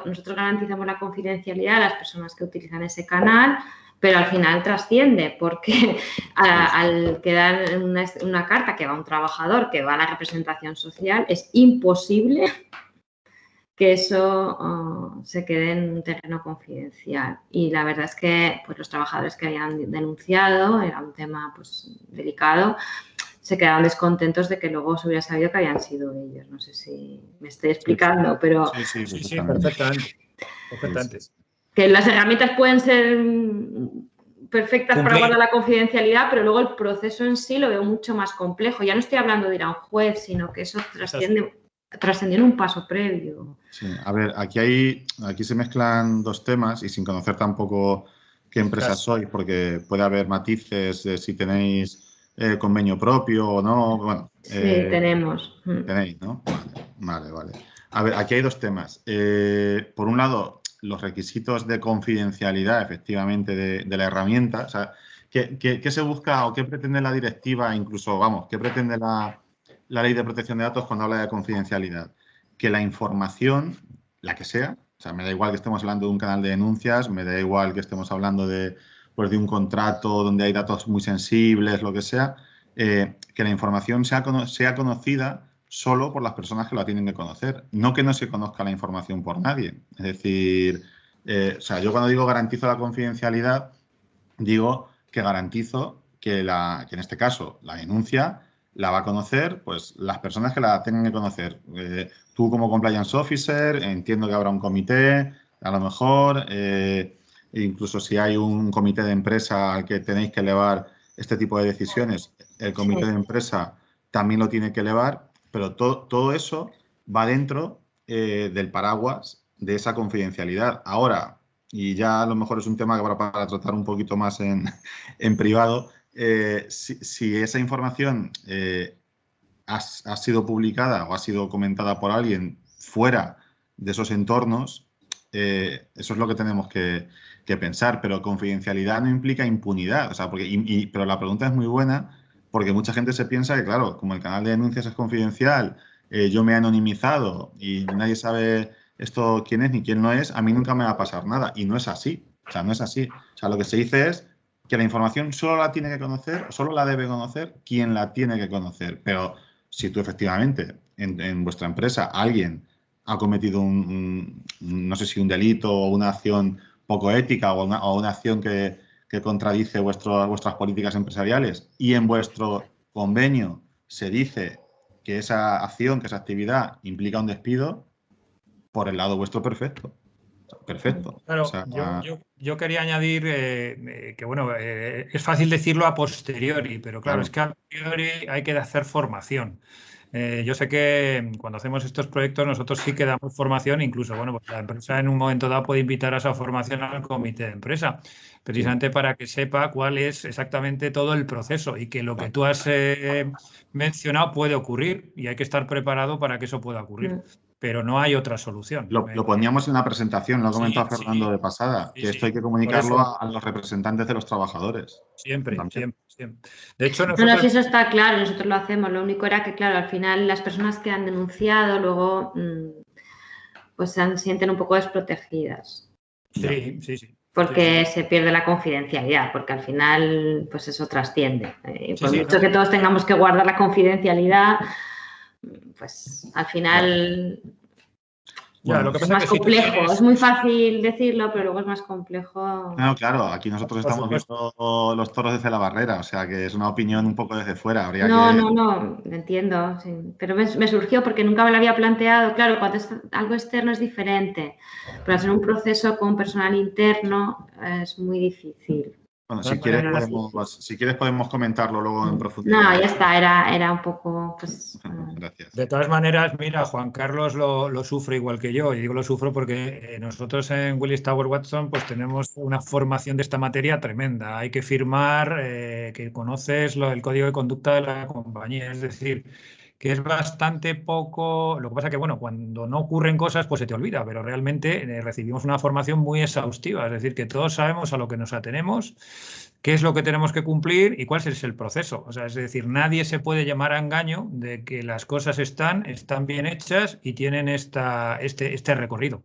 nosotros garantizamos la confidencialidad a las personas que utilizan ese canal, pero al final trasciende porque al quedar una carta que va a un trabajador, que va a la representación social, es imposible que eso se quede en un terreno confidencial. Y la verdad es que pues, los trabajadores que habían denunciado, era un tema pues, delicado, se quedaban descontentos de que luego se hubiera sabido que habían sido ellos. No sé si me estoy explicando, pero... Sí, perfectamente. Que las herramientas pueden ser perfectas para guardar la confidencialidad, pero luego el proceso en sí lo veo mucho más complejo. Ya no estoy hablando de ir a un juez, sino que eso trascendiendo un paso previo. Sí, a ver, aquí se mezclan dos temas y sin conocer tampoco qué empresa sois, porque puede haber matices de si tenéis convenio propio o no. Bueno, sí, tenemos. Tenéis, ¿no? Vale. A ver, aquí hay dos temas. Por un lado, los requisitos de confidencialidad, efectivamente, de la herramienta. O sea, ¿qué se busca o qué pretende la directiva, incluso, vamos, qué pretende la Ley de Protección de Datos cuando habla de confidencialidad? Que la información, la que sea, o sea, me da igual que estemos hablando de un canal de denuncias, me da igual que estemos hablando de un contrato donde hay datos muy sensibles, lo que sea, que la información sea conocida solo por las personas que la tienen que conocer, no que no se conozca la información por nadie. Es decir, o sea, yo cuando digo garantizo la confidencialidad, digo que garantizo que en este caso la denuncia la va a conocer pues las personas que la tengan que conocer. Tú como compliance officer, entiendo que habrá un comité, a lo mejor, incluso si hay un comité de empresa al que tenéis que elevar este tipo de decisiones, el comité de empresa también lo tiene que elevar, pero todo eso va dentro del paraguas de esa confidencialidad. Ahora, y ya a lo mejor es un tema que para tratar un poquito más en privado, si esa información ha sido publicada o ha sido comentada por alguien fuera de esos entornos, eso es lo que tenemos que pensar, pero confidencialidad no implica impunidad, o sea, pero la pregunta es muy buena porque mucha gente se piensa que, claro, como el canal de denuncias es confidencial, yo me he anonimizado y nadie sabe esto quién es ni quién no es, a mí nunca me va a pasar nada. Y no es así. O sea, no es así. O sea, lo que se dice es que la información solo la tiene que conocer, solo la debe conocer quien la tiene que conocer. Pero si tú efectivamente en vuestra empresa alguien ha cometido no sé si un delito o una acción poco ética o una acción que contradice vuestras políticas empresariales y en vuestro convenio se dice que esa acción, que esa actividad implica un despido, por el lado vuestro, perfecto. Claro, o sea, yo quería añadir que, bueno, es fácil decirlo a posteriori, pero claro, es que a priori hay que hacer formación. Yo sé que cuando hacemos estos proyectos nosotros sí que damos formación, incluso, bueno, pues la empresa en un momento dado puede invitar a esa formación al comité de empresa, precisamente para que sepa cuál es exactamente todo el proceso y que lo que tú has mencionado puede ocurrir y hay que estar preparado para que eso pueda ocurrir. Pero no hay otra solución. Lo poníamos en la presentación, lo ha comentado Fernando de pasada, que esto hay que comunicarlo a los representantes de los trabajadores. Siempre. De hecho, nosotros... No, eso está claro, nosotros lo hacemos. Lo único era que, claro, al final las personas que han denunciado luego pues se sienten un poco desprotegidas. Sí. Porque se pierde la confidencialidad, porque al final pues eso trasciende. Por mucho que todos tengamos que guardar la confidencialidad, pues al final... Bueno, lo que es más complejo, es muy fácil decirlo, pero luego es más complejo. Claro, aquí nosotros estamos viendo los toros desde la barrera, o sea que es una opinión un poco desde fuera. No, entiendo, sí. Pero me surgió porque nunca me lo había planteado. Claro, cuando es algo externo es diferente, pero hacer un proceso con personal interno es muy difícil. Bueno, si quieres podemos comentarlo luego en profundidad. No, ya está, era un poco... Pues, Gracias. De todas maneras, mira, Juan Carlos lo sufre igual que yo. Y digo lo sufro porque nosotros en Willis Towers Watson pues tenemos una formación de esta materia tremenda. Hay que firmar que conoces el código de conducta de la compañía. Es decir, que es bastante poco. Lo que pasa que, bueno, cuando no ocurren cosas, pues se te olvida, pero realmente recibimos una formación muy exhaustiva, es decir, que todos sabemos a lo que nos atenemos, qué es lo que tenemos que cumplir y cuál es el proceso. O sea, es decir, nadie se puede llamar a engaño de que las cosas están bien hechas y tienen este recorrido.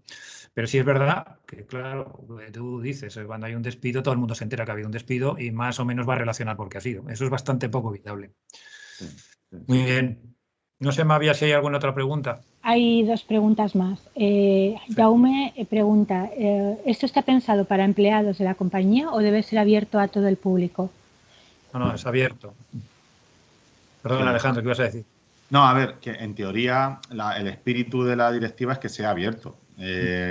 Pero sí es verdad que, claro, tú dices, cuando hay un despido, todo el mundo se entera que ha habido un despido y más o menos va a relacionar por qué ha sido. Eso es bastante poco evitable. Sí, sí. Muy bien. No sé, Mavia, si hay alguna otra pregunta. Hay 2 preguntas más. Jaume pregunta, ¿esto está pensado para empleados de la compañía o debe ser abierto a todo el público? No, es abierto. Perdón, Sí. Alejandro, ¿qué ibas a decir? No, a ver, que en teoría el espíritu de la directiva es que sea abierto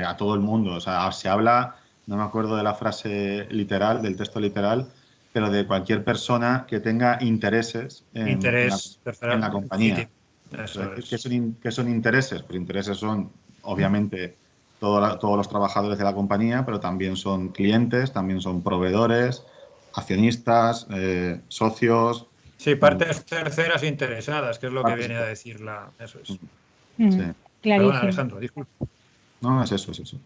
a todo el mundo. O sea, se habla, no me acuerdo de la frase literal, del texto literal, pero de cualquier persona que tenga intereses en la compañía. Eso es. ¿Qué son intereses? Pues intereses son, obviamente, todos los trabajadores de la compañía, pero también son clientes, también son proveedores, accionistas, socios. Sí, partes terceras interesadas, que es lo que Partes viene a decir Eso es. Sí. Perdón, Clarísimo. Alejandro, disculpa. No, es eso, es eso.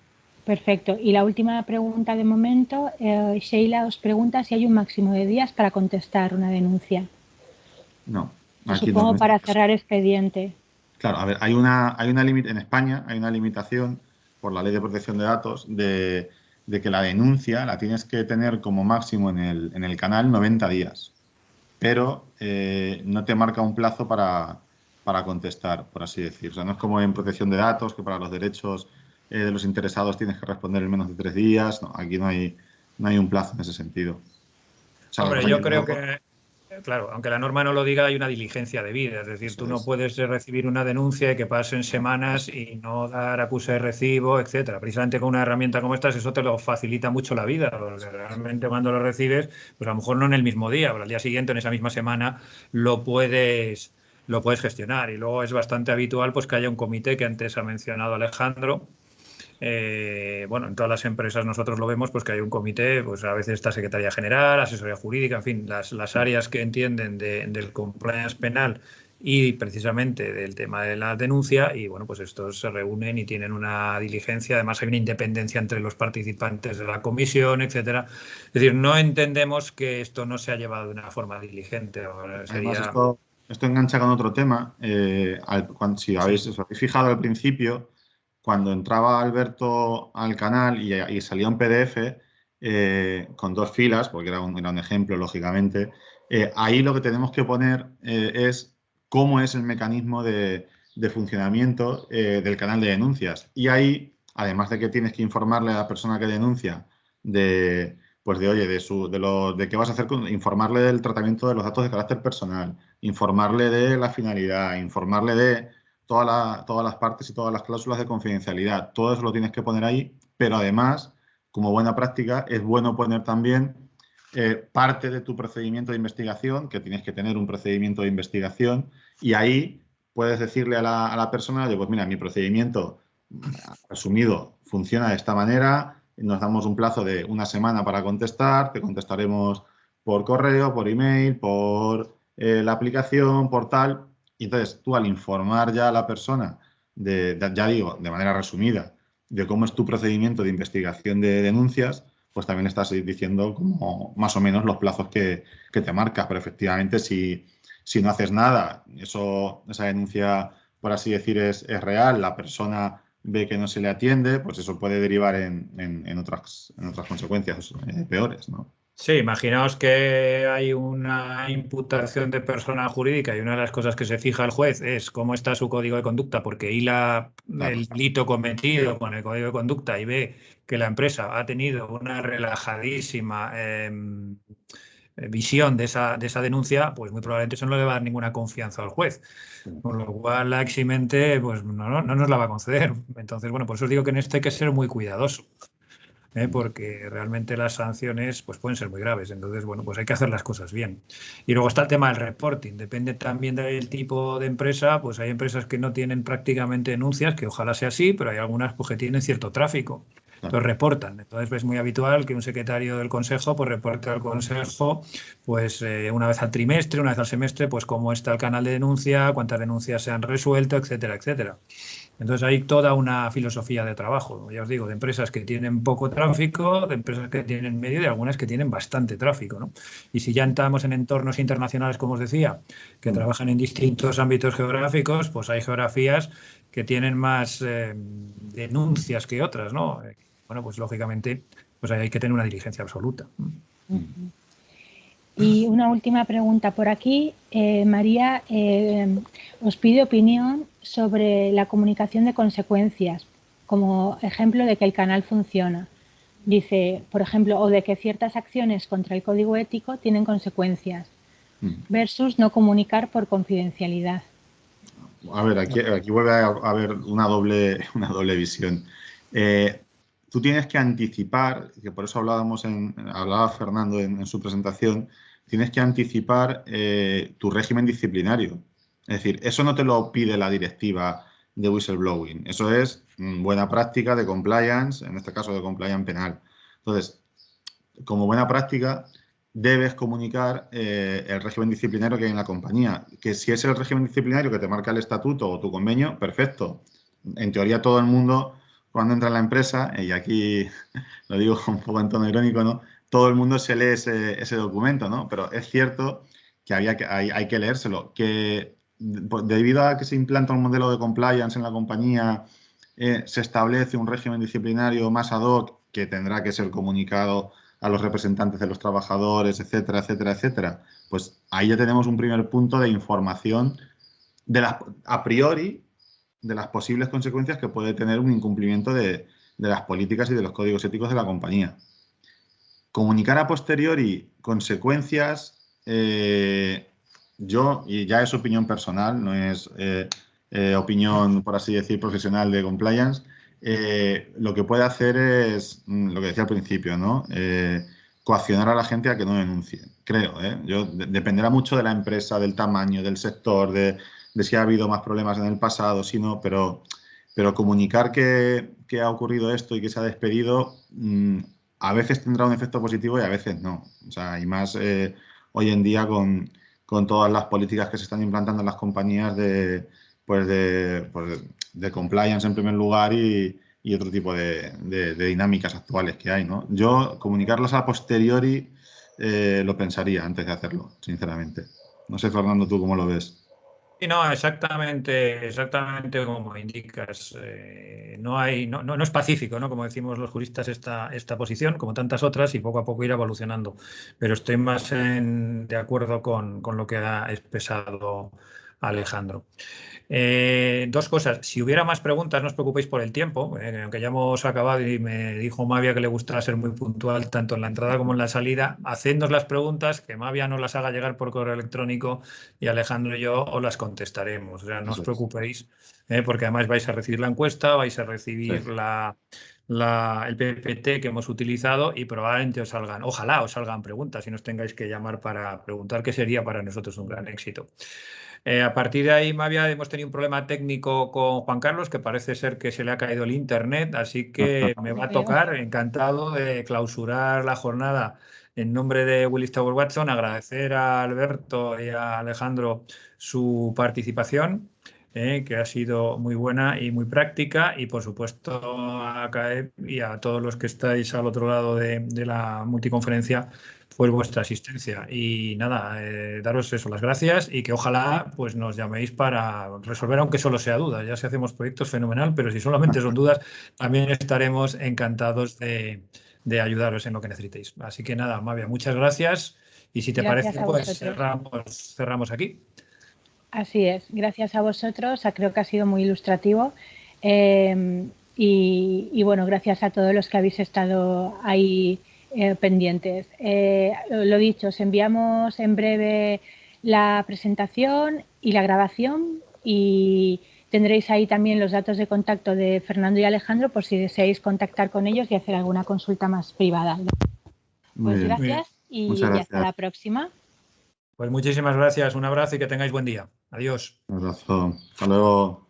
Perfecto. Y la última pregunta de momento, Sheila os pregunta si hay un máximo de días para contestar una denuncia. No. Supongo no. para cerrar expediente. Claro, a ver, hay una en España hay una limitación por la Ley de Protección de Datos de que la denuncia la tienes que tener como máximo en el canal 90 días, pero no te marca un plazo para contestar, por así decir. O sea, no es como en protección de datos, que para los derechos de los interesados tienes que responder en menos de 3 días. No, aquí no hay un plazo en ese sentido. O sea, Hombre, yo creo que, claro, aunque la norma no lo diga, hay una diligencia debida. Es decir, tú no puedes recibir una denuncia y que pasen semanas y no dar acuse de recibo, etcétera. Precisamente con una herramienta como esta, eso te lo facilita mucho la vida, porque realmente cuando lo recibes, pues a lo mejor no en el mismo día, pero al día siguiente, en esa misma semana, lo puedes gestionar. Y luego es bastante habitual pues que haya un comité que antes ha mencionado Alejandro. Bueno, en todas las empresas nosotros lo vemos, pues que hay un comité, pues a veces está Secretaría General, Asesoría Jurídica, en fin, las áreas que entienden del compliance penal y precisamente del tema de la denuncia, y bueno, pues estos se reúnen y tienen una diligencia, además hay una independencia entre los participantes de la comisión, etcétera. Es decir, no entendemos que esto no se ha llevado de una forma diligente. Además, esto engancha con otro tema. Si os habéis fijado al principio, cuando entraba Alberto al canal y salía un PDF con 2 filas, porque era un ejemplo, lógicamente, ahí lo que tenemos que poner es cómo es el mecanismo de funcionamiento del canal de denuncias. Y ahí, además de que tienes que informarle a la persona que denuncia de qué vas a hacer, informarle del tratamiento de los datos de carácter personal, informarle de la finalidad, informarle de todas las partes y todas las cláusulas de confidencialidad. Todo eso lo tienes que poner ahí, pero además, como buena práctica, es bueno poner también parte de tu procedimiento de investigación, que tienes que tener un procedimiento de investigación, y ahí puedes decirle a la persona, oye, pues mira, mi procedimiento, resumido, funciona de esta manera, nos damos un plazo de 1 semana para contestar, te contestaremos por correo, por email, por la aplicación, por tal. Y entonces tú, al informar ya a la persona, ya digo, de manera resumida, de cómo es tu procedimiento de investigación de denuncias, pues también estás diciendo como más o menos los plazos que te marcas. Pero efectivamente, si no haces nada, esa denuncia, por así decir, es real, la persona ve que no se le atiende, pues eso puede derivar en otras consecuencias peores, ¿no? Sí, imaginaos que hay una imputación de persona jurídica y una de las cosas que se fija el juez es cómo está su código de conducta, porque hila el delito cometido con el código de conducta y ve que la empresa ha tenido una relajadísima visión de esa denuncia, pues muy probablemente eso no le va a dar ninguna confianza al juez. Con lo cual la eximente pues no nos la va a conceder. Entonces, bueno, por eso os digo que en esto hay que ser muy cuidadoso. Porque realmente las sanciones pues pueden ser muy graves. Entonces, bueno, pues hay que hacer las cosas bien. Y luego está el tema del reporting. Depende también del tipo de empresa. Pues hay empresas que no tienen prácticamente denuncias, que ojalá sea así, pero hay algunas pues, que tienen cierto tráfico. Entonces reportan. Entonces es muy habitual que un secretario del consejo pues reporte al consejo pues una vez al trimestre, una vez al semestre, pues cómo está el canal de denuncia, cuántas denuncias se han resuelto, etcétera, etcétera. Entonces hay toda una filosofía de trabajo, ya os digo, de empresas que tienen poco tráfico, de empresas que tienen medio y de algunas que tienen bastante tráfico, ¿no? Y si ya entramos en entornos internacionales, como os decía, que trabajan en distintos ámbitos geográficos, pues hay geografías que tienen más denuncias que otras, ¿no? Bueno, pues lógicamente pues hay que tener una diligencia absoluta. Y una última pregunta por aquí. María os pide opinión sobre la comunicación de consecuencias, como ejemplo de que el canal funciona. Dice, por ejemplo, o de que ciertas acciones contra el código ético tienen consecuencias, versus no comunicar por confidencialidad. A ver, aquí vuelve a haber una doble visión. Tú tienes que anticipar, que por eso hablaba Fernando en su presentación, tienes que anticipar tu régimen disciplinario. Es decir, eso no te lo pide la directiva de whistleblowing. Eso es buena práctica de compliance, en este caso de compliance penal. Entonces, como buena práctica, debes comunicar el régimen disciplinario que hay en la compañía. Que si es el régimen disciplinario que te marca el estatuto o tu convenio, perfecto. En teoría, todo el mundo, cuando entra en la empresa, y aquí lo digo un poco en tono irónico, ¿no? Todo el mundo se lee ese documento, ¿no? Pero es cierto que hay que leérselo. Que debido a que se implanta un modelo de compliance en la compañía, se establece un régimen disciplinario más ad hoc que tendrá que ser comunicado a los representantes de los trabajadores, etcétera, etcétera, etcétera. Pues ahí ya tenemos un primer punto de información a priori de las posibles consecuencias que puede tener un incumplimiento de las políticas y de los códigos éticos de la compañía. Comunicar a posteriori consecuencias, yo, y ya es opinión personal, no es opinión, por así decir, profesional de compliance, lo que puede hacer es, lo que decía al principio, ¿no? Coaccionar a la gente a que no denuncie, creo. Dependerá mucho de la empresa, del tamaño, del sector, de si ha habido más problemas en el pasado, si no, pero comunicar que ha ocurrido esto y que se ha despedido, a veces tendrá un efecto positivo y a veces no. O sea, y más hoy en día con todas las políticas que se están implantando en las compañías de compliance en primer lugar y otro tipo de dinámicas actuales que hay, ¿no? Yo comunicarlas a posteriori lo pensaría antes de hacerlo, sinceramente. No sé, Fernando, ¿tú cómo lo ves? Sí, no, exactamente como indicas. No es pacífico, ¿no? Como decimos los juristas, esta posición, como tantas otras, y poco a poco ir evolucionando. Pero estoy más de acuerdo con lo que ha expresado Alejandro. Dos cosas. Si hubiera más preguntas, no os preocupéis por el tiempo, aunque ya hemos acabado y me dijo Mavia que le gustaba ser muy puntual tanto en la entrada como en la salida. Hacednos las preguntas, que Mavia nos las haga llegar por correo electrónico y Alejandro y yo os las contestaremos. O sea, no os preocupéis, porque además vais a recibir la encuesta, vais a recibir el PPT que hemos utilizado y probablemente ojalá os salgan preguntas y nos tengáis que llamar para preguntar, que sería para nosotros un gran éxito. A partir de ahí, Mavia, hemos tenido un problema técnico con Juan Carlos, que parece ser que se le ha caído el internet, así que me va a tocar, encantado de clausurar la jornada en nombre de Willis Tower Watson, agradecer a Alberto y a Alejandro su participación, que ha sido muy buena y muy práctica, y por supuesto a CAEP y a todos los que estáis al otro lado de la multiconferencia por vuestra asistencia. Y nada, daros eso, las gracias y que ojalá pues nos llaméis para resolver, aunque solo sea dudas. Ya si hacemos proyectos, fenomenal, pero si solamente son dudas, también estaremos encantados de ayudaros en lo que necesitéis. Así que nada, Mavia, muchas gracias y si te parece, pues cerramos aquí. Así es, gracias a vosotros, creo que ha sido muy ilustrativo y bueno, gracias a todos los que habéis estado ahí pendientes. Lo dicho, os enviamos en breve la presentación y la grabación y tendréis ahí también los datos de contacto de Fernando y Alejandro por si deseáis contactar con ellos y hacer alguna consulta más privada. Pues gracias y hasta la próxima. Pues muchísimas gracias, un abrazo y que tengáis buen día. Adiós. Un abrazo. Hasta luego.